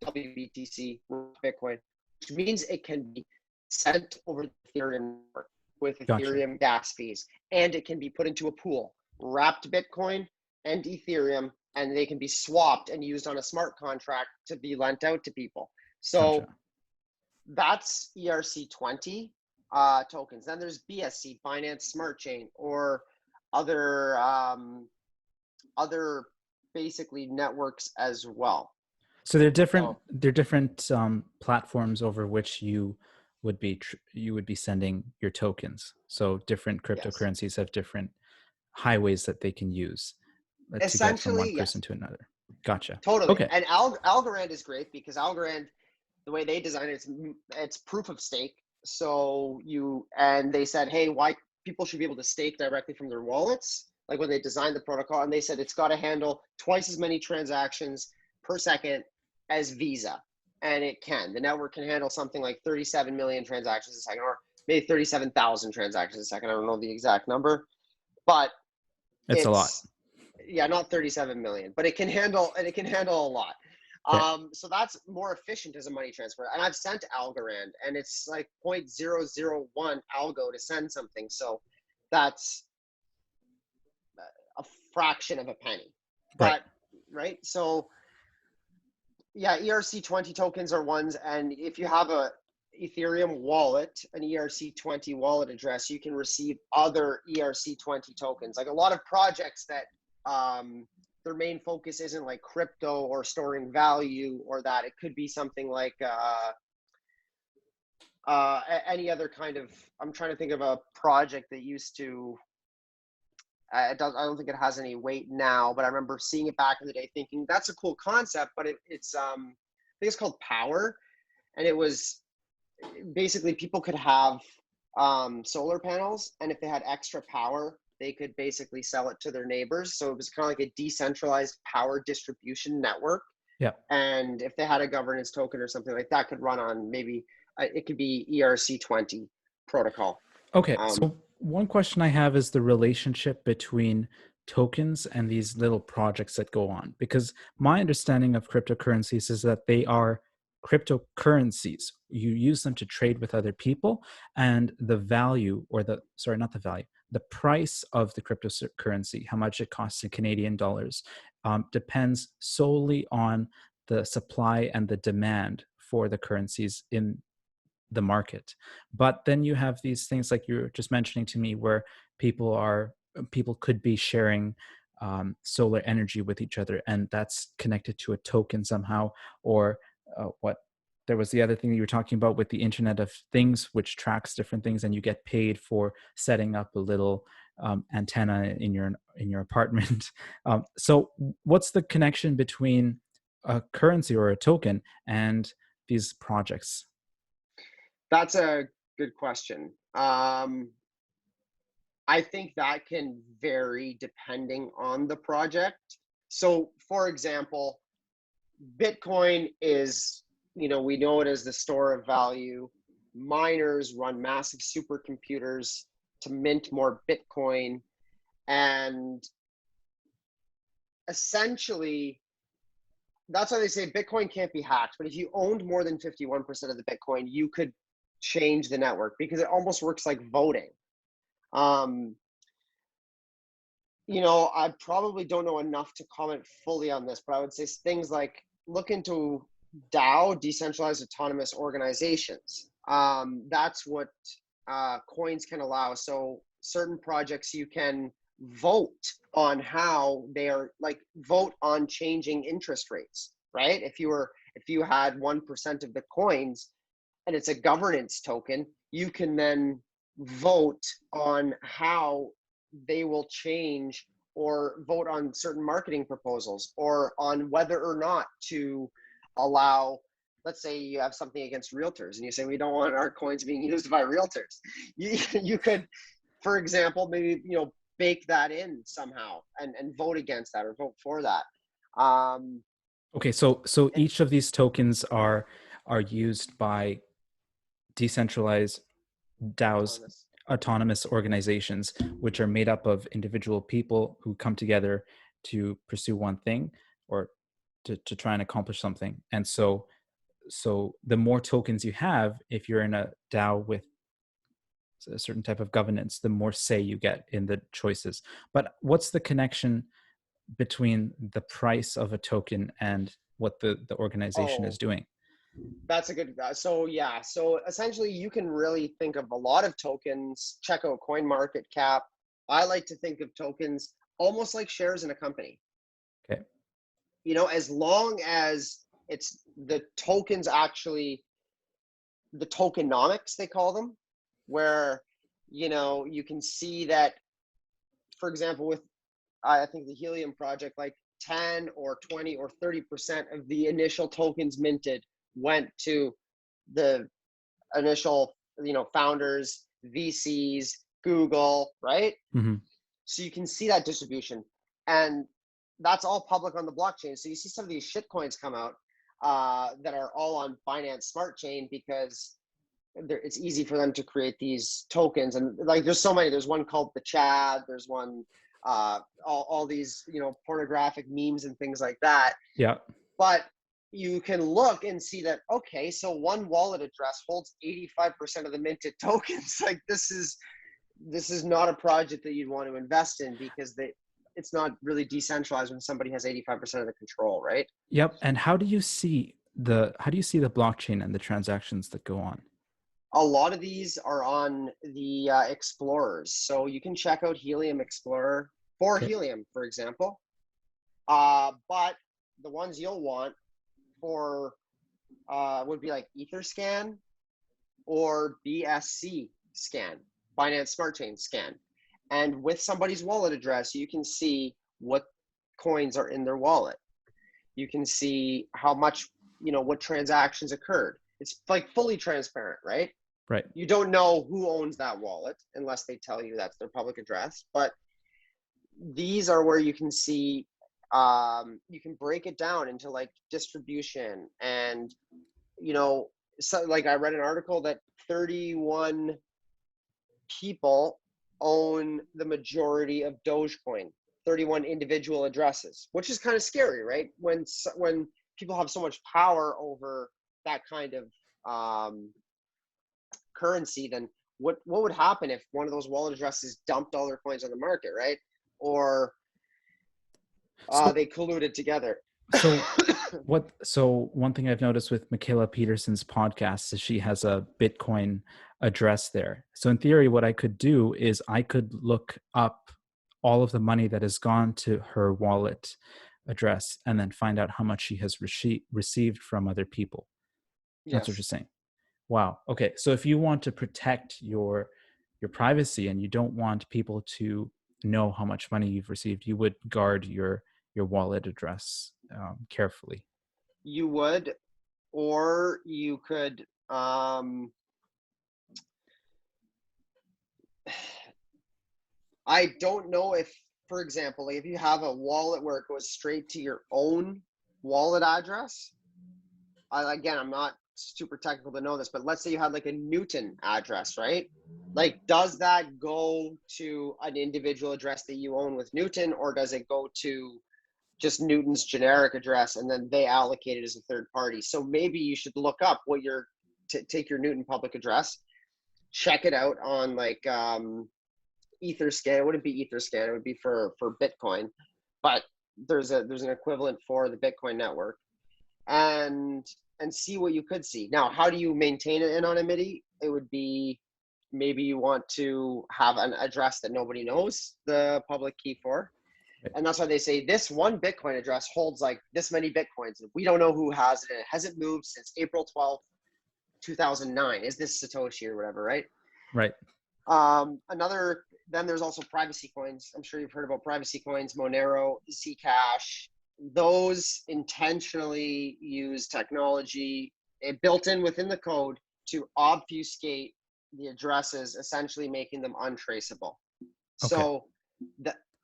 WBTC, Bitcoin, which means it can be sent over the Ethereum network with Gotcha. Ethereum gas fees, and it can be put into a pool, wrapped Bitcoin and Ethereum, and they can be swapped and used on a smart contract to be lent out to people. So Gotcha. that's ERC20 tokens. Then there's BSC, Binance Smart Chain, or other basically networks as well. So they're different platforms over which you would be sending your tokens. So different cryptocurrencies Yes. have different highways that they can use to get from one Essentially, person yes. to another. Gotcha. Totally. Okay. And Algorand is great because Algorand, the way they design it, it's proof of stake. So they said, hey, why people should be able to stake directly from their wallets, like when they designed the protocol, and they said it's got to handle twice as many transactions per second as Visa. And it can. The network can handle something like 37 million transactions a second, or maybe 37,000 transactions a second. I don't know the exact number, but It's a lot. yeah, not 37 million, but it can handle a lot. Okay. So that's more efficient as a money transfer. And I've sent Algorand, and it's like 0.001 algo to send something. So that's a fraction of a penny. But right. So yeah, ERC20 tokens are ones, and if you have a Ethereum wallet, an ERC20 wallet address, you can receive other ERC20 tokens. Like a lot of projects that their main focus isn't like crypto or storing value or that. It could be something like any other kind of. I'm trying to think of a project that used to. I don't think it has any weight now, but I remember seeing it back in the day, thinking that's a cool concept. But it's I think it's called Power, and it was basically people could have solar panels, and if they had extra power, they could basically sell it to their neighbors. So it was kind of like a decentralized power distribution network. Yeah. And if they had a governance token or something like that, could run on maybe it could be ERC20 protocol. Okay. So one question I have is the relationship between tokens and these little projects that go on, because my understanding of cryptocurrencies is that they are cryptocurrencies. You use them to trade with other people, and the value, or not the value, the price of the cryptocurrency, how much it costs in Canadian dollars, depends solely on the supply and the demand for the currencies in the market. But then you have these things like you were just mentioning to me, where people could be sharing solar energy with each other, and that's connected to a token somehow. Or what there was the other thing you were talking about with the Internet of Things, which tracks different things, and you get paid for setting up a little antenna in your apartment. So what's the connection between a currency or a token and these projects? That's a good question. I think that can vary depending on the project. So, for example, Bitcoin is, we know it as the store of value. Miners run massive supercomputers to mint more Bitcoin. And essentially, that's why they say Bitcoin can't be hacked. But if you owned more than 51% of the Bitcoin, you could change the network, because it almost works like voting. I probably don't know enough to comment fully on this, but I would say things like look into DAO, decentralized autonomous organizations. That's what coins can allow. So certain projects, you can vote on how they are, like vote on changing interest rates, right? If you had 1% of the coins and it's a governance token, you can then vote on how they will change, or vote on certain marketing proposals, or on whether or not to allow. Let's say you have something against realtors and you say we don't want our coins being used by realtors. You could, for example, maybe bake that in somehow and vote against that or vote for that. Okay, so each of these tokens are used by decentralized DAOs, autonomous organizations, which are made up of individual people who come together to pursue one thing, or to try and accomplish something. And so the more tokens you have, if you're in a DAO with a certain type of governance, the more say you get in the choices. But what's the connection between the price of a token and what the organization is doing? That's a good. So essentially, you can really think of a lot of tokens. Check out Coin Market Cap. I like to think of tokens almost like shares in a company. Okay. As long as it's the tokens, actually the tokenomics, they call them, where you can see that, for example, with I think the Helium project, like 10 or 20 or 30% of the initial tokens minted went to the initial founders, VCs, Google, right? Mm-hmm. So you can see that distribution, and that's all public on the blockchain. So you see some of these shit coins come out that are all on Binance Smart Chain, because it's easy for them to create these tokens. And like there's so many. There's one called the Chad. There's one all these pornographic memes and things like that. Yeah. But you can look and see that, okay, so one wallet address holds 85% of the minted tokens. Like this is not a project that you'd want to invest in, because it's not really decentralized when somebody has 85% of the control, right? Yep. And how do you see the blockchain and the transactions that go on? A lot of these are on the explorers. So you can check out Helium Explorer for Helium, for example. But the ones you'll want for would be like Etherscan or BSC Scan, Binance Smart Chain Scan. And with somebody's wallet address, you can see what coins are in their wallet. You can see how much, what transactions occurred. It's like fully transparent, right? Right. You don't know who owns that wallet unless they tell you that's their public address. But these are where you can see, you can break it down into like distribution. And, so like I read an article that 31 people own the majority of Dogecoin, 31 individual addresses, which is kind of scary, right? When people have so much power over that kind of currency, then what would happen if one of those wallet addresses dumped all their coins on the market, right? Or they colluded together. So one thing I've noticed with Michaela Peterson's podcast is she has a Bitcoin address there. So in theory, what I could do is I could look up all of the money that has gone to her wallet address and then find out how much she has received from other people. Yes. That's what you're saying. Wow. Okay. So if you want to protect your privacy and you don't want people to know how much money you've received, you would guard your wallet address carefully. You would, or you could I don't know if, for example, if you have a wallet where it goes straight to your own wallet address, I'm not super technical to know this, but let's say you had like a Newton address, right? Like, does that go to an individual address that you own with Newton, or does it go to just Newton's generic address and then they allocate it as a third party? So maybe you should look up what your take your Newton public address, check it out on like Etherscan. It wouldn't be Etherscan, it would be for Bitcoin, but there's an equivalent for the Bitcoin network, and see what you could see. Now, how do you maintain anonymity? It would be, maybe you want to have an address that nobody knows the public key for. And that's why they say this one Bitcoin address holds like this many Bitcoins. We don't know who has it. And it hasn't moved since April 12th, 2009. Is this Satoshi or whatever, right? Right. Then there's also privacy coins. I'm sure you've heard about privacy coins, Monero, Zcash. Those intentionally use technology built in within the code to obfuscate the addresses, essentially making them untraceable. Okay. So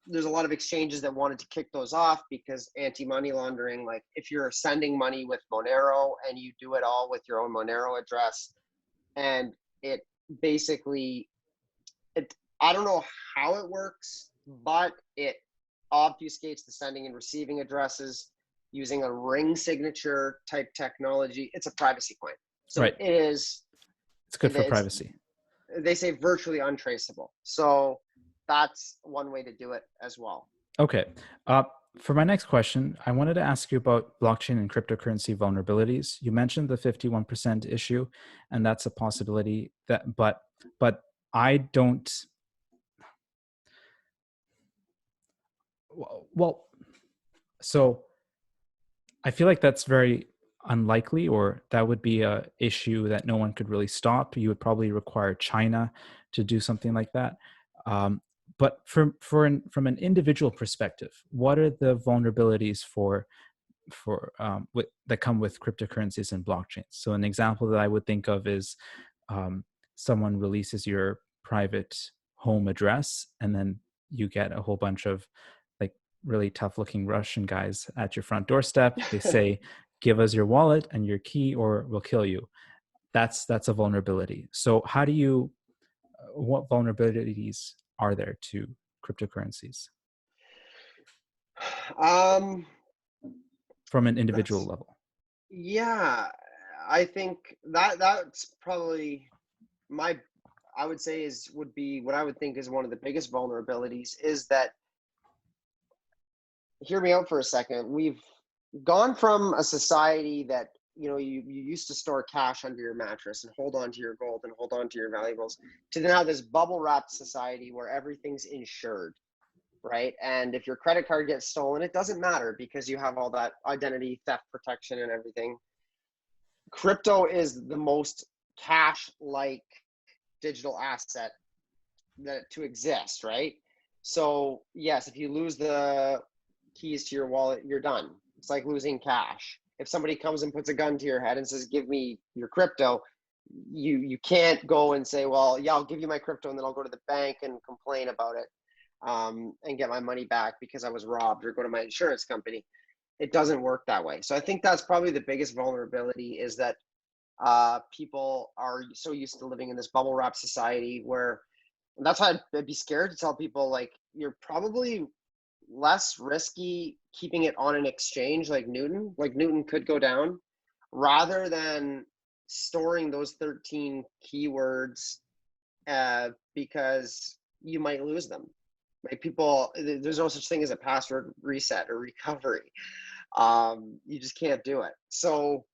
there's a lot of exchanges that wanted to kick those off because anti-money laundering, like if you're sending money with Monero and you do it all with your own Monero address, and it basically, I don't know how it works, but it obfuscates the sending and receiving addresses using a ring signature type technology. It's a privacy coin. So right. it's good for privacy. They say virtually untraceable. So that's one way to do it as well. Okay. For my next question, I wanted to ask you about blockchain and cryptocurrency vulnerabilities. You mentioned the 51% issue, and that's a possibility that, but I don't. Well, so I feel like that's very unlikely, or that would be a issue that no one could really stop. You would probably require China to do something like that. But from an individual perspective, what are the vulnerabilities that come with cryptocurrencies and blockchains? So an example that I would think of is someone releases your private home address, and then you get a whole bunch of like really tough looking Russian guys at your front doorstep. They say, give us your wallet and your key or we'll kill you. That's a vulnerability. So how do you, what vulnerabilities are there to cryptocurrencies from an individual level? Yeah, I think that's probably I would say would be what I would think is one of the biggest vulnerabilities, is that, hear me out for a second. We've gone from a society that, you used to store cash under your mattress and hold on to your gold and hold on to your valuables, to now this bubble wrapped society where everything's insured, right? And if your credit card gets stolen, it doesn't matter because you have all that identity theft protection and everything. Crypto is the most cash-like digital asset to exist, right? So yes, if you lose the keys to your wallet, you're done. It's like losing cash. If somebody comes and puts a gun to your head and says, give me your crypto, you can't go and say, well, yeah, I'll give you my crypto and then I'll go to the bank and complain about it and get my money back because I was robbed, or go to my insurance company. It doesn't work that way. So I think that's probably the biggest vulnerability, is that people are so used to living in this bubble wrap society where, and that's why I'd be scared to tell people, like, you're probably less risky keeping it on an exchange like Newton. Like Newton could go down, rather than storing those 13 keywords because you might lose them. Like there's no such thing as a password reset or recovery. You just can't do it. So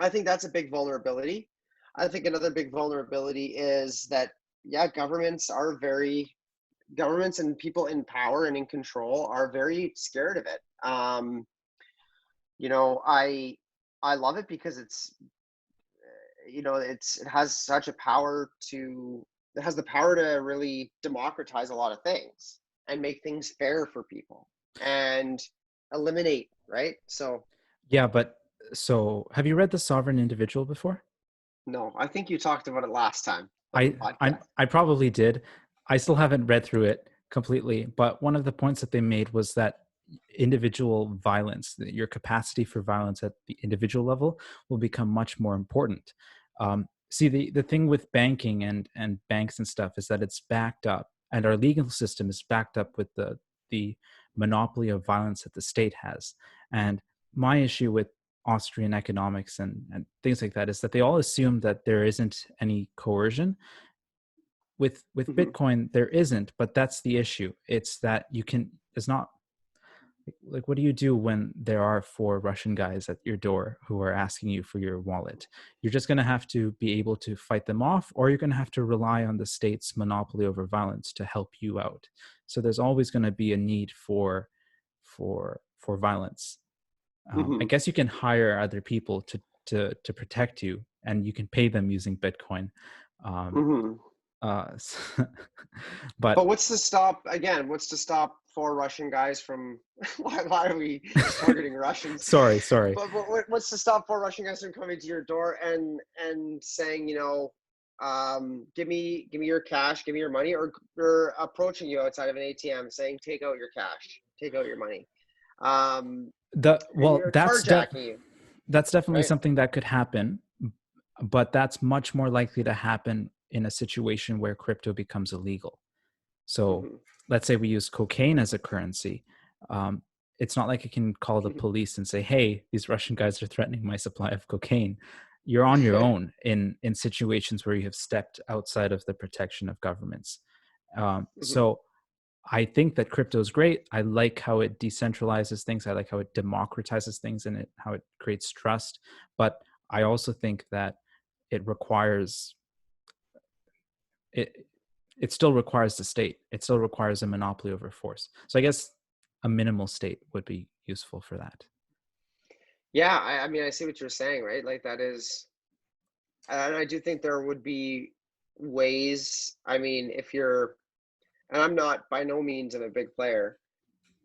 I think that's a big vulnerability. I think another big vulnerability is that, yeah, governments and people in power and in control are very scared of it. I love it because it has the power to really democratize a lot of things and make things fair for people and eliminate, right? So yeah, but so have you read The Sovereign Individual before? No, I think you talked about it last time. I probably did. I still haven't read through it completely, but one of the points that they made was that individual violence, your capacity for violence at the individual level will become much more important. See, the thing with banking and banks and stuff is that it's backed up, and our legal system is backed up with the monopoly of violence that the state has. And my issue with Austrian economics and things like that is that they all assume that there isn't any coercion. With Hmm. Bitcoin, there isn't, but that's the issue. It's that you can, it's not like, what do you do when there are four Russian guys at your door who are asking you for your wallet? You're just going to have to be able to fight them off, or you're going to have to rely on the state's monopoly over violence to help you out. So there's always going to be a need for violence. I Hmm. guess you can hire other people to protect you, and you can pay them using Bitcoin. Um, Hmm. uh, But but what's to stop, again, what's to stop four Russian guys from, why are we targeting Russians? sorry. But what's to stop four Russian guys from coming to your door and saying, give me your cash, give me your money, or approaching you outside of an ATM saying, take out your cash, take out your money, The and well, you're carjacking you, that's definitely right? something that could happen, but that's much more likely to happen in a situation where crypto becomes illegal. So Hmm. let's say we use cocaine as a currency. Um, it's not like I can call the police and say, "Hey, these Russian guys are threatening my supply of cocaine." You're on your own in situations where you have stepped outside of the protection of governments. Hmm. So I think that crypto is great. I like how it decentralizes things. I like how it democratizes things, and how it creates trust. But I also think that it requires it. It still requires the state. It still requires a monopoly over force. So I guess a minimal state would be useful for that. Yeah, I mean, I see what you're saying, right? Like that is, and I do think there would be ways. I mean, if you're, and I'm not by no means I'm a big player,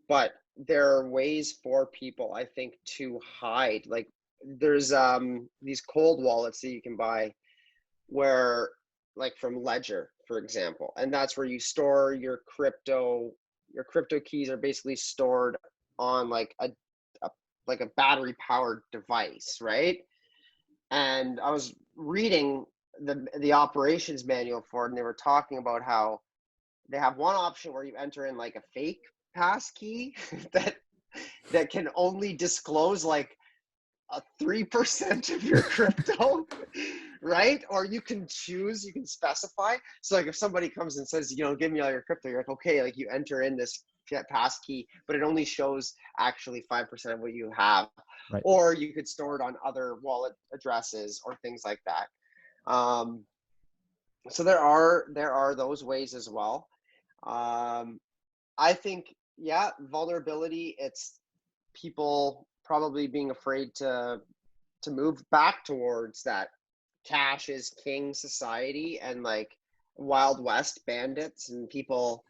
but there are ways for people, I think, to hide. Like there's these cold wallets that you can buy where, like from Ledger, for example, and that's where you store your crypto. Your crypto keys are basically stored on a like a battery powered device, right? And I was reading the operations manual for it, and they were talking about how they have one option where you enter in like a fake pass key that can only disclose like a 3% of your crypto, right? Or you can choose, you can specify. So like if somebody comes and says, give me all your crypto, you're like, okay, like you enter in this pass key, but it only shows actually 5% of what you have. Right. Or you could store it on other wallet addresses or things like that. Um, so there are those ways as well. Um, I think, yeah, vulnerability, it's people probably being afraid to move back towards that cash is king society and like Wild West bandits and people,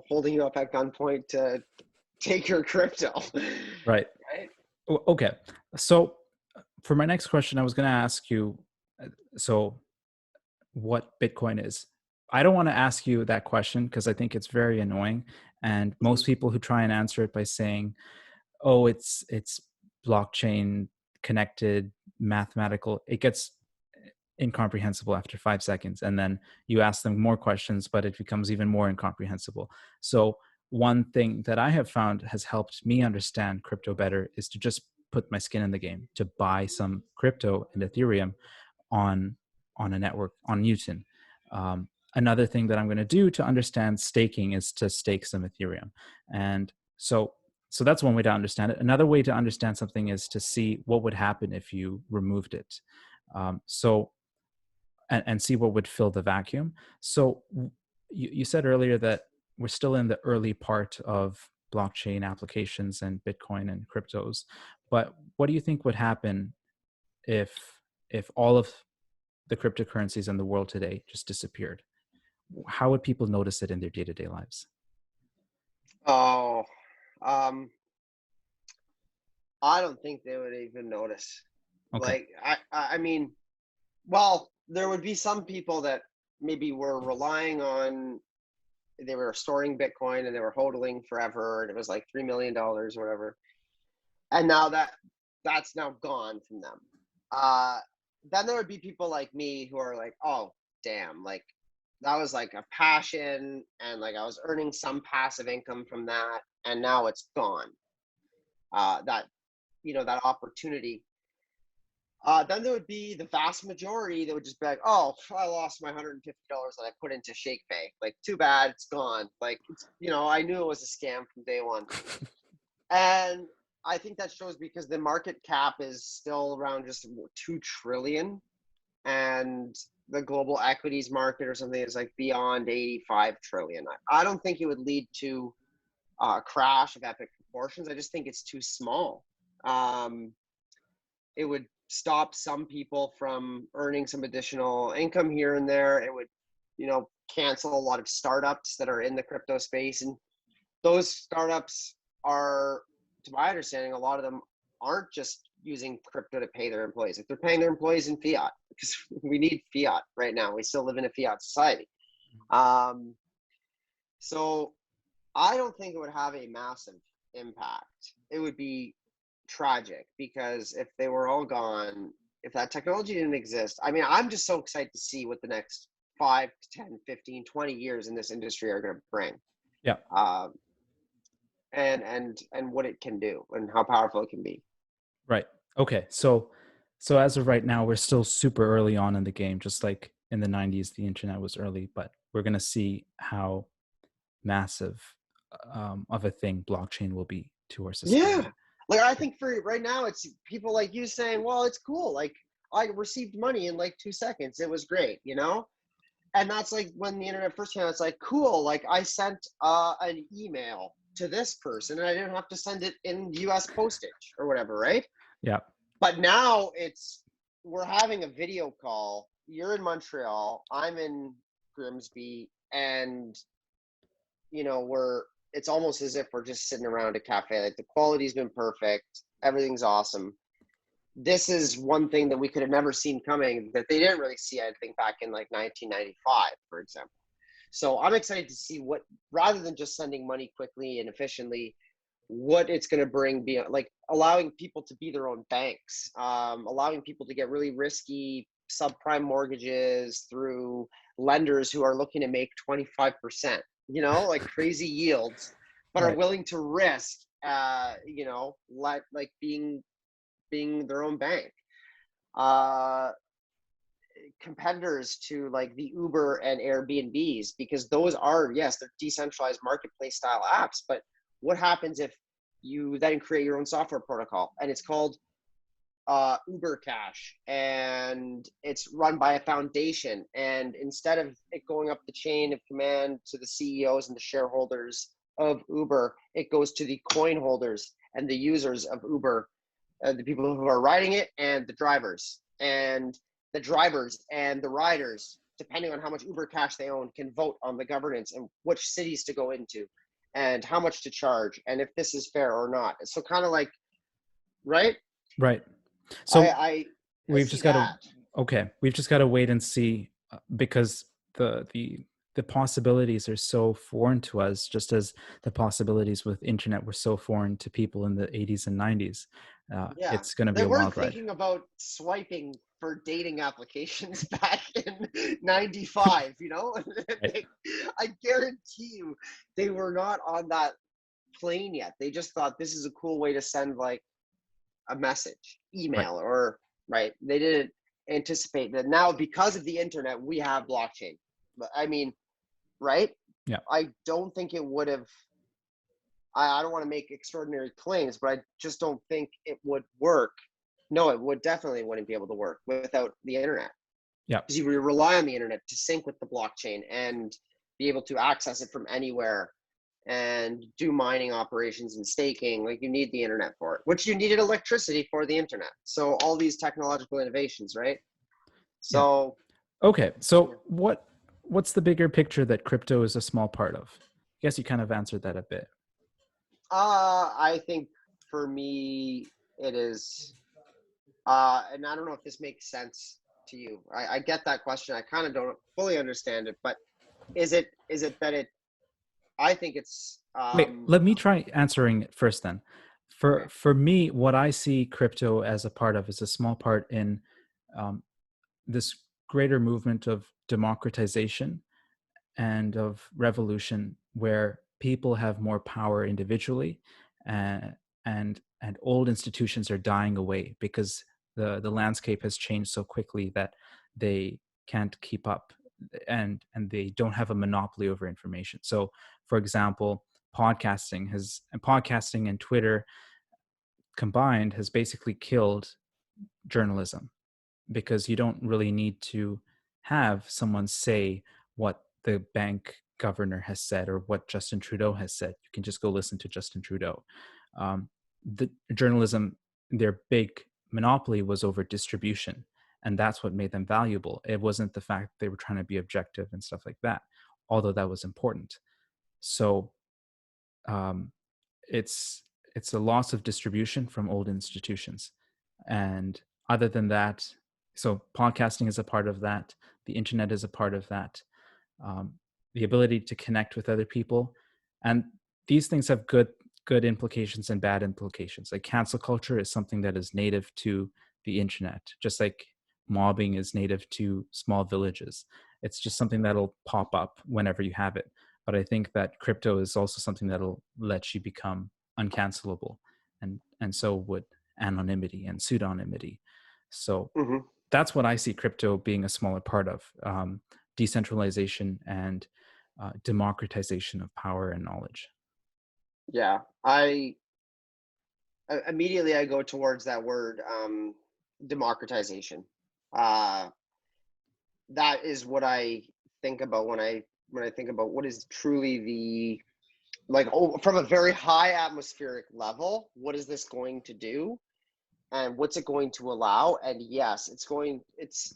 holding you up at gunpoint to take your crypto. Right. Right? Okay. So for my next question, I was going to ask you, so what Bitcoin is. I don't want to ask you that question because I think it's very annoying. And Mhm. most people who try and answer it by saying, "Oh, it's blockchain connected, mathematical," it gets incomprehensible after 5 seconds, and then you ask them more questions, but it becomes even more incomprehensible. So one thing that I have found has helped me understand crypto better is to just put my skin in the game, to buy some crypto and Ethereum on a network on Newton. Another thing that I'm going to do to understand staking is to stake some Ethereum, and so that's one way to understand it. Another way to understand something is to see what would happen if you removed it. So and see what would fill the vacuum. So you said earlier that we're still in the early part of blockchain applications and Bitcoin and cryptos, but what do you think would happen if all of the cryptocurrencies in the world today just disappeared? How would people notice it in their day-to-day lives? Oh, um, I don't think they would even notice. Okay. Like, I mean, well, there would be some people that maybe were relying on they were storing Bitcoin and they were hodling forever, and it was like $3 million or whatever. And now that's now gone from them. Then there would be people like me who are like, oh, damn, like that was like a passion, and like I was earning some passive income from that, and now it's gone. That, that opportunity. Then there would be the vast majority that would just be like, oh, I lost my $150 that I put into ShakePay. Like, too bad, it's gone. Like, I knew it was a scam from day one. And I think that shows because the market cap is still around just 2 trillion, and the global equities market or something is like beyond 85 trillion. I don't think it would lead to a crash of epic proportions. I just think it's too small. It would stop some people from earning some additional income here and there. It would, cancel a lot of startups that are in the crypto space. And those startups are, to my understanding, a lot of them aren't just using crypto to pay their employees. Like, they're paying their employees in fiat, because we need fiat right now. We still live in a fiat society. So I don't think it would have a massive impact. It would be tragic, because if they were all gone, if that technology didn't exist, I mean, I'm just so excited to see what the next 5 to 10, 15, 20 years in this industry are going to bring. Yeah. And what it can do and how powerful it can be. Right. Okay. So as of right now, we're still super early on in the game. Just like in the 90s, the internet was early, but we're going to see how massive of a thing blockchain will be to our society. Yeah. Like, I think for right now, it's people like you saying, well, it's cool. Like, I received money in like 2 seconds. It was great, And that's like when the internet first came out, it's like, cool. Like, I sent an email to this person and I didn't have to send it in US postage or whatever, right? Yeah. But now we're having a video call. You're in Montreal, I'm in Grimsby, and it's almost as if we're just sitting around a cafe. Like, the quality's been perfect, everything's awesome. This is one thing that we could have never seen coming, that they didn't really see, I think, back in like 1995, for example. So I'm excited to see what, rather than just sending money quickly and efficiently, what it's going to bring, like allowing people to be their own banks, allowing people to get really risky subprime mortgages through lenders who are looking to make 25%, like crazy yields, but Right. are willing to risk, like being their own bank. Competitors to like the Uber and Airbnbs, because those are, yes, they're decentralized marketplace style apps, but what happens if you then create your own software protocol and it's called Uber Cash, and it's run by a foundation, and instead of it going up the chain of command to the CEOs and the shareholders of Uber, it goes to the coin holders and the users of Uber, the people who are riding it, and the drivers. And the drivers and the riders, depending on how much Uber Cash they own, can vote on the governance and which cities to go into and how much to charge and if this is fair or not. So kind of like, right? Right. So I we've see just got to, that. okay, we've just got to wait and see, because the possibilities are so foreign to us, just as the possibilities with internet were so foreign to people in the 80s and 90s. Yeah. It's going to be They a weren't wild ride. thinking about swiping for dating applications back in 95, Right. I guarantee you they were not on that plane yet. They just thought this is a cool way to send like a message, Right. email, or right. They didn't anticipate that. Now, because of the internet, we have blockchain. But I mean, right? Yeah. I don't think it would have. I don't want to make extraordinary claims, but I just don't think it would work. No, it would definitely wouldn't be able to work without the internet. Yeah. Because you rely on the internet to sync with the blockchain and be able to access it from anywhere and do mining operations and staking. Like, you need the internet for it, which you needed electricity for the internet. So all these technological innovations, right? So yeah. Okay. So what's the bigger picture that crypto is a small part of? I guess you kind of answered that a bit. I think for me it is, and I don't know if this makes sense to you. I get that question. I kind of don't fully understand it, but is it that I think it's Wait, let me try answering it first then. okay. For me, what I see crypto as a part of is a small part in um, this greater movement of democratization and of revolution where people have more power individually, uh, and old institutions are dying away because the landscape has changed so quickly that they can't keep up, and they don't have a monopoly over information. So for example, podcasting and Twitter combined has basically killed journalism, because you don't really need to have someone say what the bank governor has said or what Justin Trudeau has said. You can just go listen to Justin Trudeau. Um, the journalism, their big monopoly was over distribution, and that's what made them valuable. It wasn't the fact that they were trying to be objective and stuff like that, although that was important. So um, it's it's a loss of distribution from old institutions. And other than that, so podcasting is a part of that, the internet is a part of that, um, the ability to connect with other people. And these things have good implications and bad implications. Like cancel culture is something that is native to the internet, just like mobbing is native to small villages. It's just something that'll pop up whenever you have it. But I think that crypto is also something that'll let you become uncancelable, and so would anonymity and pseudonymity. So Mhm. that's what I see crypto being a smaller part of, decentralization and democratization of power and knowledge. Yeah, I immediately I go towards that word, democratization. Uh, that is what I think about when I think about what is truly the like from a very high atmospheric level. What is this going to do, and what's it going to allow? And yes, it's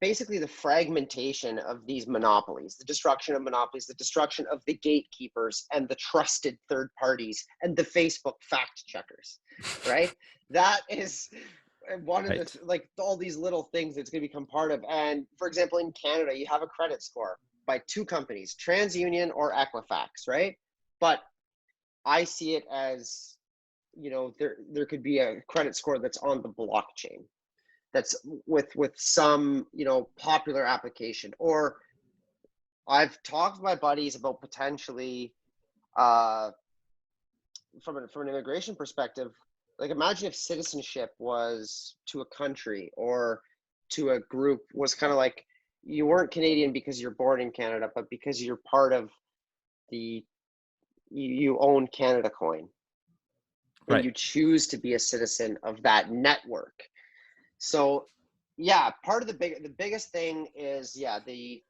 basically the fragmentation of these monopolies, the destruction of monopolies, the destruction of the gatekeepers and the trusted third parties and the Facebook fact checkers, right? That is one of the Right. like all these little things that's going to become part of. And for example, in Canada, you have a credit score by two companies, TransUnion or Equifax, right? But I see it as, there could be a credit score that's on the blockchain, that's with some popular application. Or I've talked to my buddies about potentially, uh, from an immigration perspective, like imagine if citizenship was to a country or to a group was kind of like you weren't Canadian because you're born in Canada, but because you're part of the you own Canada coin and Right. you choose to be a citizen of that network. So yeah, part of the biggest thing is, yeah, the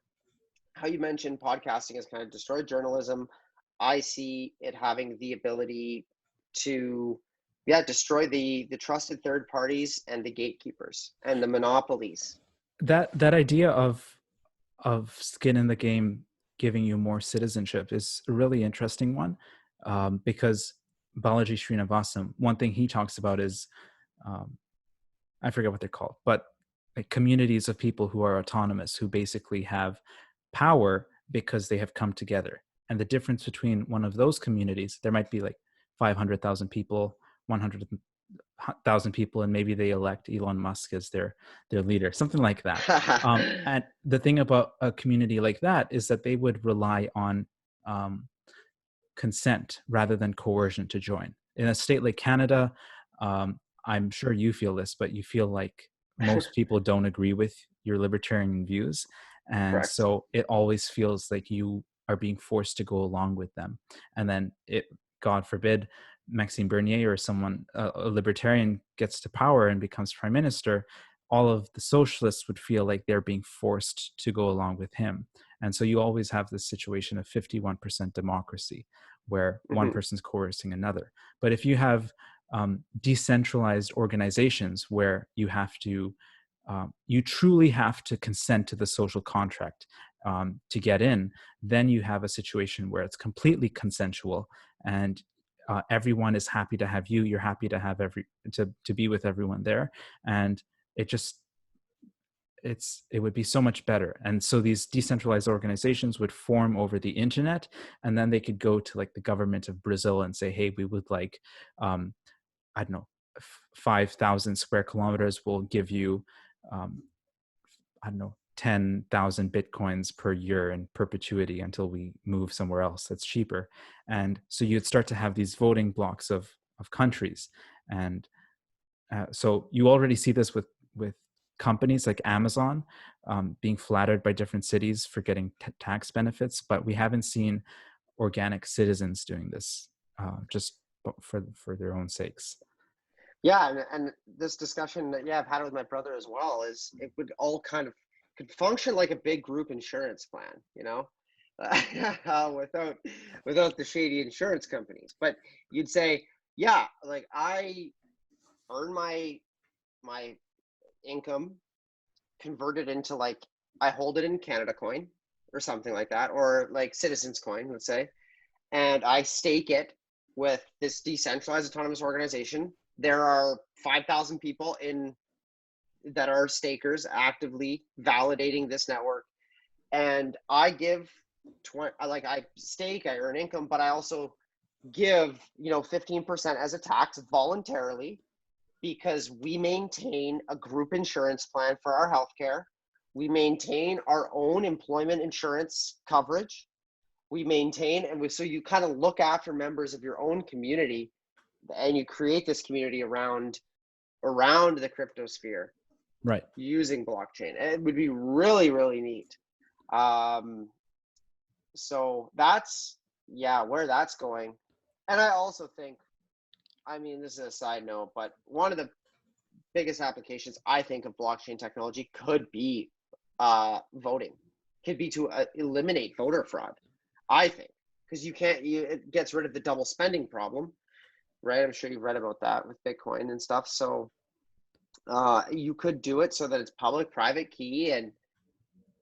how you mentioned podcasting has kind of destroyed journalism. I see it having the ability to, yeah, destroy the trusted third parties and the gatekeepers and the monopolies. That idea of skin in the game giving you more citizenship is a really interesting one, because Balaji Srinivasan, one thing he talks about is, um, I forget what they're called, but like communities of people who are autonomous, who basically have power because they have come together. And the difference between one of those communities, there might be like 500,000 people, 100,000 people, and maybe they elect Elon Musk as their leader, something like that. And the thing about a community like that is that they would rely on um, consent rather than coercion to join. In a state like Canada, I'm sure you feel this, but you feel like most people don't agree with your libertarian views. And Correct. so it always feels like you are being forced to go along with them. And then God forbid, Maxime Bernier or someone, a libertarian, gets to power and becomes prime minister, all of the socialists would feel like they're being forced to go along with him. And so you always have this situation of 51% democracy, where one Hmm. person's coercing another. But if you have decentralized organizations where you truly have to consent to the social contract to get in, then you have a situation where it's completely consensual, and everyone is happy to have you. You're happy to have to be with everyone there, and it just it would be so much better. And so these decentralized organizations would form over the internet, and then they could go to like the government of Brazil and say, hey, we would like, I don't know, 5,000 square kilometers will give you, I don't know, 10,000 bitcoins per year in perpetuity until we move somewhere else that's cheaper. And so you'd start to have these voting blocks of countries. And so you already see this with companies like Amazon being flattered by different cities for getting tax benefits, but we haven't seen organic citizens doing this just for their own sakes. Yeah, and this discussion that I've had with my brother as well is it would all kind of could function like a big group insurance plan, without the shady insurance companies. But you'd say, yeah, like I earn my income converted into like I hold it in Canada coin or something like that, or like Citizens coin, let's say, and I stake it with this decentralized autonomous organization. There are 5,000 people in that are stakers actively validating this network, and I give 20, like I stake, I earn income, but I also give 15% as a tax voluntarily because we maintain a group insurance plan for our healthcare. We maintain our own employment insurance coverage. We maintain so you kind of look after members of your own community, and you create this community around the crypto sphere, Right. using blockchain. It would be really, really neat. So that's where that's going. And I also think, I mean, this is a side note, but one of the biggest applications I think of blockchain technology could be voting, could be to eliminate voter fraud. I think because it gets rid of the double spending problem, right? I'm sure you've read about that with Bitcoin and stuff. So you could do it so that it's public-private key, and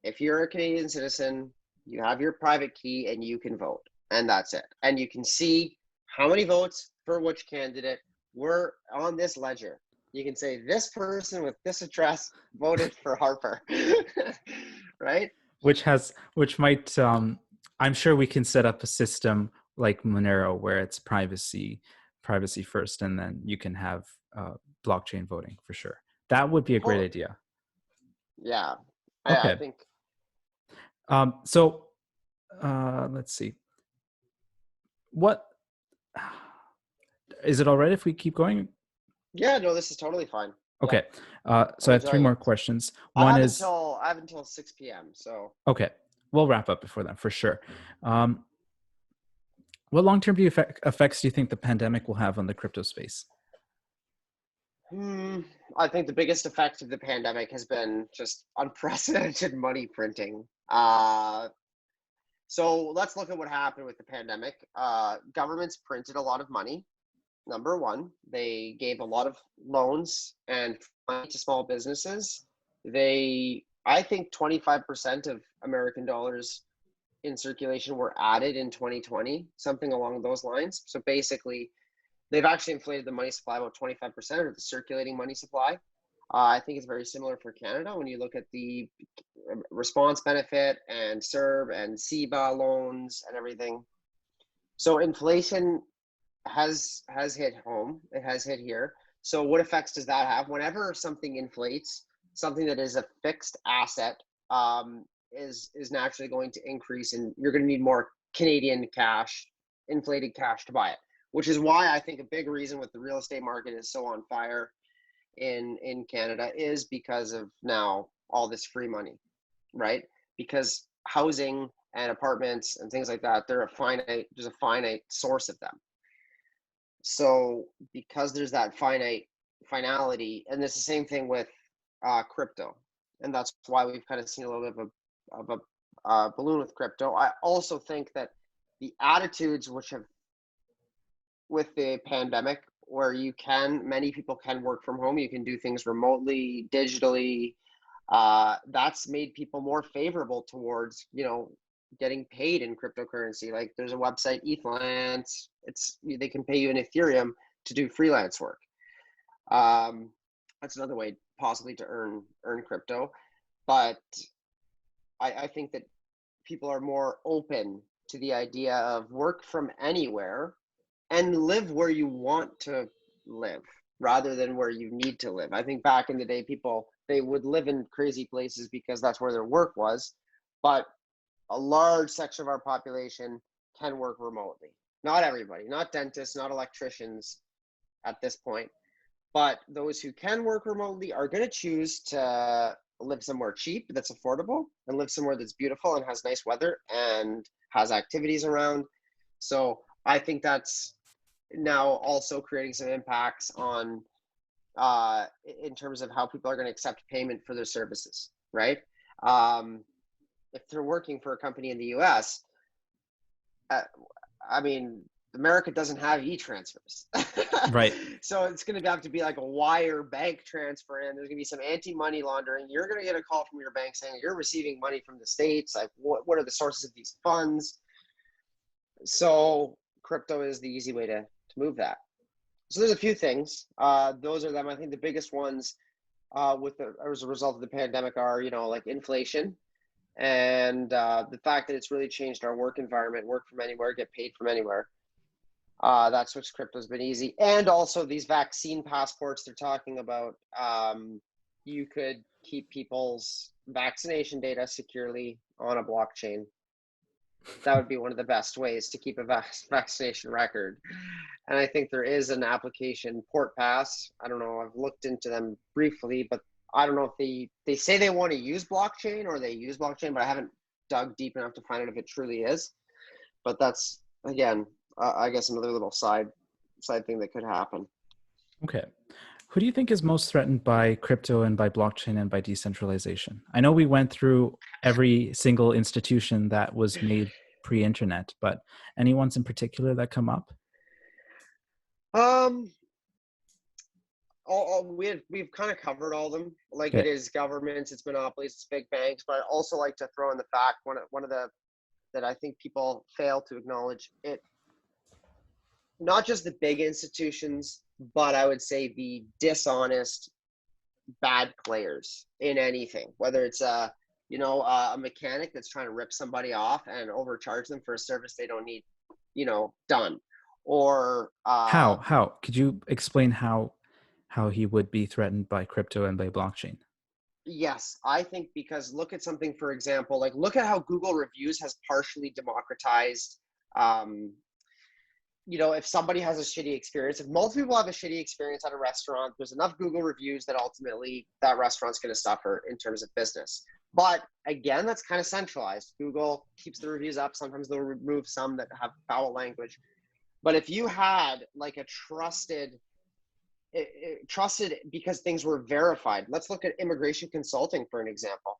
if you're a Canadian citizen, you have your private key and you can vote, and that's it. And you can see how many votes for which candidate were on this ledger. You can say this person with this address voted for Harper, right? Which might, I'm sure we can set up a system like Monero where it's privacy first, and then you can have blockchain voting for sure. That would be a great idea. Yeah, I Okay. think. So let's see. What is it all right if we keep going? Yeah, no, this is totally fine. Okay. Yeah. So I have three more questions. I One have is until 6 p.m. So okay. We'll wrap up before then for sure. What long-term effects do you think the pandemic will have on the crypto space? I think the biggest effect of the pandemic has been just unprecedented money printing. So let's look at what happened with the pandemic. Governments printed a lot of money. Number one, they gave a lot of loans and money to small businesses. I think 25% of American dollars in circulation were added in 2020, something along those lines. So basically, they've actually inflated the money supply about 25%, or the circulating money supply. I think it's very similar for Canada when you look at the response benefit and CERB and CEBA loans and everything. So inflation has hit home. It has hit here. So what effects does that have? Whenever something inflates, something that is a fixed asset is naturally going to increase, and you're going to need more Canadian cash, inflated cash to buy it. Which is why I think a big reason with the real estate market is so on fire in Canada is because of now all this free money, right? Because housing and apartments and things like that, there's a finite source of them. So because there's that finality, and it's the same thing with crypto, and that's why we've kind of seen a little bit of a balloon with crypto. I also think that the attitudes which have with the pandemic, where many people can work from home, you can do things remotely, digitally, that's made people more favorable towards getting paid in cryptocurrency. Like there's a website, Ethlance, they can pay you in Ethereum to do freelance work. That's another way possibly to earn crypto. but I think that people are more open to the idea of work from anywhere and live where you want to live rather than where you need to live. I think back in the day, people, they would live in crazy places because that's where their work was. But a large section of our population can work remotely. Not everybody, not dentists, not electricians at this point, but those who can work remotely are going to choose to live somewhere cheap that's affordable and live somewhere that's beautiful and has nice weather and has activities around. So I think that's now also creating some impacts on in terms of how people are going to accept payment for their services, right? If they're working for a company in the US, uh, I mean, America doesn't have e-transfers. Right. So it's going to have to be like a wire bank transfer, and there's going to be some anti-money laundering. You're going to get a call from your bank saying you're receiving money from the States. Like, what are the sources of these funds? So crypto is the easy way to move that. So there's a few things. Those are them. I think the biggest ones as a result of the pandemic are, like inflation and the fact that it's really changed our work environment, work from anywhere, get paid from anywhere. That switch to crypto has been easy. And also these vaccine passports they're talking about. You could keep people's vaccination data securely on a blockchain. That would be one of the best ways to keep a vaccination record. And I think there is an application, PortPass. I don't know. I've looked into them briefly, but I don't know if they say they want to use blockchain or they use blockchain, but I haven't dug deep enough to find out if it truly is. But that's, again, I guess another little side thing that could happen. Okay. Who do you think is most threatened by crypto and by blockchain and by decentralization? I know we went through every single institution that was made pre-internet, but any ones in particular that come up? Um, we've kind of covered all of them. Like it Okay. is governments, it's monopolies, it's big banks, but I also like to throw in the fact one of the that I think people fail to acknowledge it. Not just the big institutions, but I would say the dishonest, bad players in anything. Whether it's a mechanic that's trying to rip somebody off and overcharge them for a service they don't need, done, or How? Could you explain how he would be threatened by crypto and by blockchain? yes, I think because look at something, for example, like look at how Google reviews has partially democratized. Um, if somebody has a shitty experience, if multiple people have a shitty experience at a restaurant, there's enough Google reviews that ultimately that restaurant's going to suffer in terms of business. But again, that's kind of centralized. Google keeps the reviews up. Sometimes they'll remove some that have foul language. But if you had like a trusted because things were verified. Let's look at immigration consulting for an example.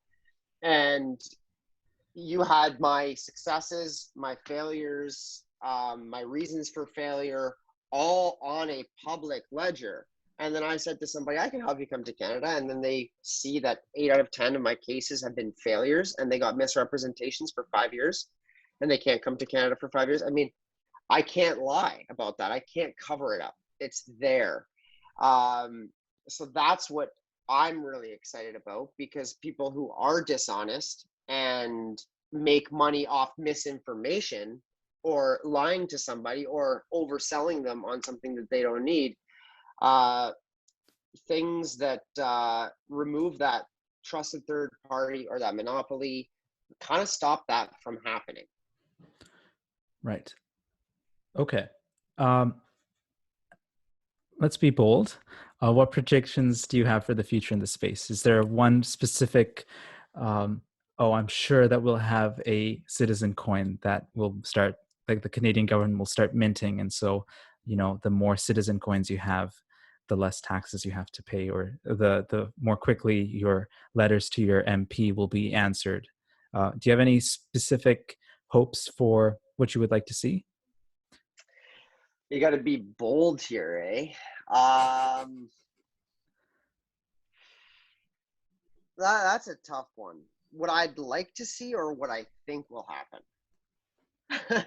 And you had my successes, my failures, my reasons for failure, all on a public ledger. And then I said to somebody, I can help you come to Canada. And then they see that 8 out of 10 of my cases have been failures and they got misrepresentations for 5 years and they can't come to Canada for 5 years. I mean, I can't lie about that. I can't cover it up. It's there. So that's what I'm really excited about because people who are dishonest and make money off misinformation or lying to somebody or overselling them on something that they don't need, uh, things that remove that trusted third party or that monopoly kind of stop that from happening. Right. Okay. Um, let's be bold. What predictions do you have for the future in the space? Is there one specific, I'm sure that we'll have a citizen coin that will start, like the Canadian government will start minting. And so, the more citizen coins you have, the less taxes you have to pay, or the more quickly your letters to your MP will be answered. Do you have any specific hopes for what you would like to see? You got to be bold here, eh? Um, that's a tough one. What I'd like to see or what I think will happen.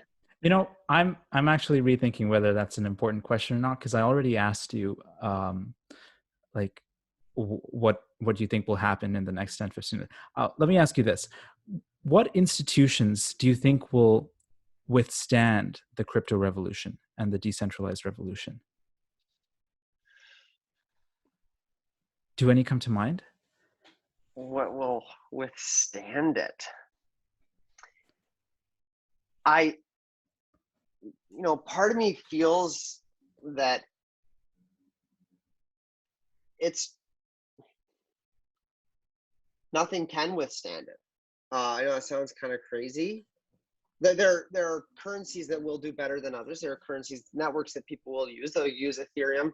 I'm actually rethinking whether that's an important question or not, because I already asked you like what what do you think will happen in the next 10, 15 years? Let me ask you this. What institutions do you think will withstand the crypto revolution and the decentralized revolution? Do any come to mind? What will withstand it? Part of me feels that nothing can withstand it. I know it sounds kind of crazy. There are currencies that will do better than others. There are currencies, networks that people will use. They'll use Ethereum.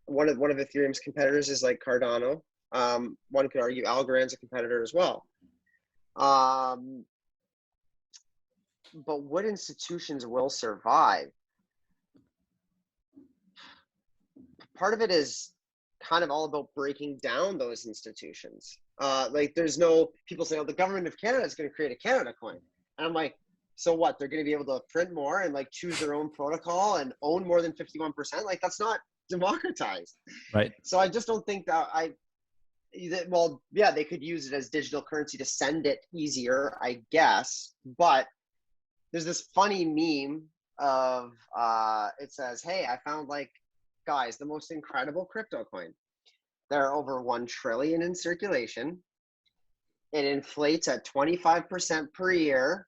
One of Ethereum's competitors is like Cardano. One could argue Algorand's a competitor as well. But what institutions will survive? Part of it is kind of all about breaking down those institutions. Like there's no, people say, oh, the government of Canada is going to create a Canada coin. And I'm like, so what? They're going to be able to print more and like choose their own protocol and own more than 51%? Like that's not democratized. Right. So I just don't think that well, yeah, they could use it as digital currency to send it easier, I guess. But there's this funny meme of, it says, hey, I found like, guys, the most incredible crypto coin. There are over 1 trillion in circulation. It inflates at 25% per year.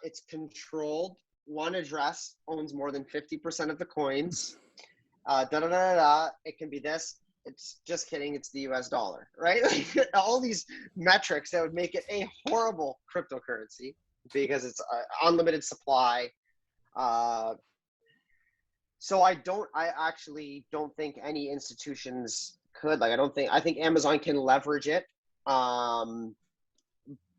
It's controlled. One address owns more than 50% of the coins. It can be this. It's just kidding. It's the US dollar, right? All these metrics that would make it a horrible cryptocurrency because it's unlimited supply. So I actually don't think any institutions could. Like, I think Amazon can leverage it.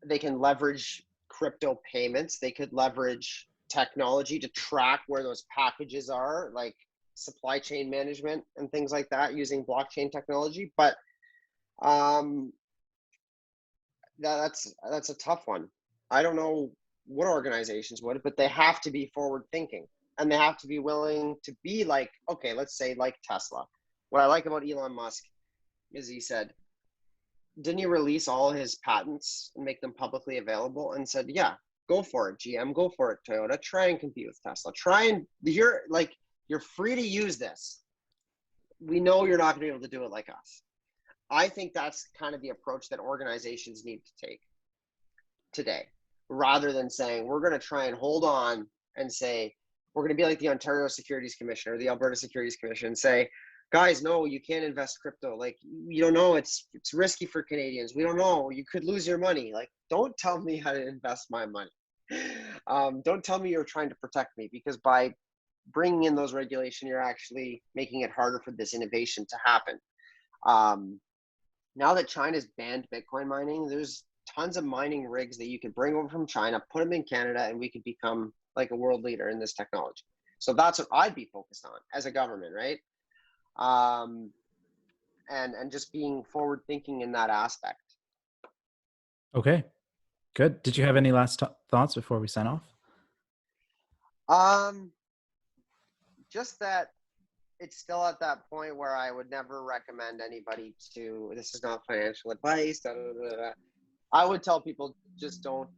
They can leverage crypto payments. They could leverage technology to track where those packages are, like supply chain management and things like that using blockchain technology. But that's a tough one. I don't know what organizations would, but they have to be forward thinking. And they have to be willing to be like, okay, let's say like Tesla. What I like about Elon Musk is he said, didn't he release all his patents and make them publicly available and said, yeah, go for it, GM, go for it, Toyota, try and compete with Tesla. You're free to use this. We know you're not gonna be able to do it like us. I think that's kind of the approach that organizations need to take today, rather than saying, we're gonna try and hold on and say, we're going to be like the Ontario Securities Commission or the Alberta Securities Commission and say, guys, no, you can't invest crypto. Like, you don't know, it's risky for Canadians. We don't know. You could lose your money. Like, don't tell me how to invest my money. Don't tell me you're trying to protect me, because by bringing in those regulations, you're actually making it harder for this innovation to happen. Now that China's banned Bitcoin mining, there's tons of mining rigs that you could bring over from China, put them in Canada, and we could become like a world leader in this technology. So that's what I'd be focused on as a government, right? And just being forward thinking in that aspect. Okay, good. Did you have any last thoughts before we sign off? Just that it's still at that point where I would never recommend anybody to, this is not financial advice, I would tell people, just don't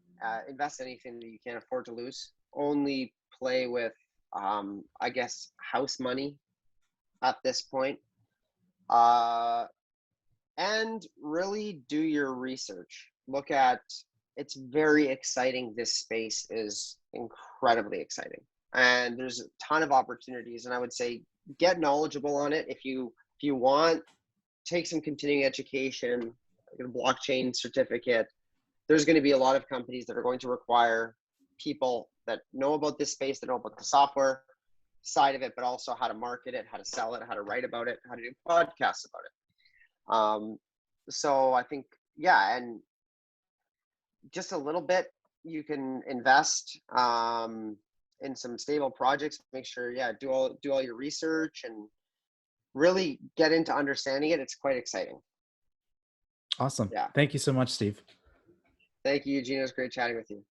invest anything that you can't afford to lose. Only play with, I guess, house money at this point. And really do your research. Look at, it's very exciting. This space is incredibly exciting. And there's a ton of opportunities. And I would say get knowledgeable on it. If you want, take some continuing education, like a blockchain certificate. There's going to be a lot of companies that are going to require people that know about this space, that know about the software side of it, but also how to market it, how to sell it, how to write about it, how to do podcasts about it. So I think, yeah, and just a little bit, you can invest in some stable projects. Make sure, yeah, do all your research and really get into understanding it. It's quite exciting. Awesome. Yeah. Thank you so much, Steve. Thank you, Eugene. It was great chatting with you.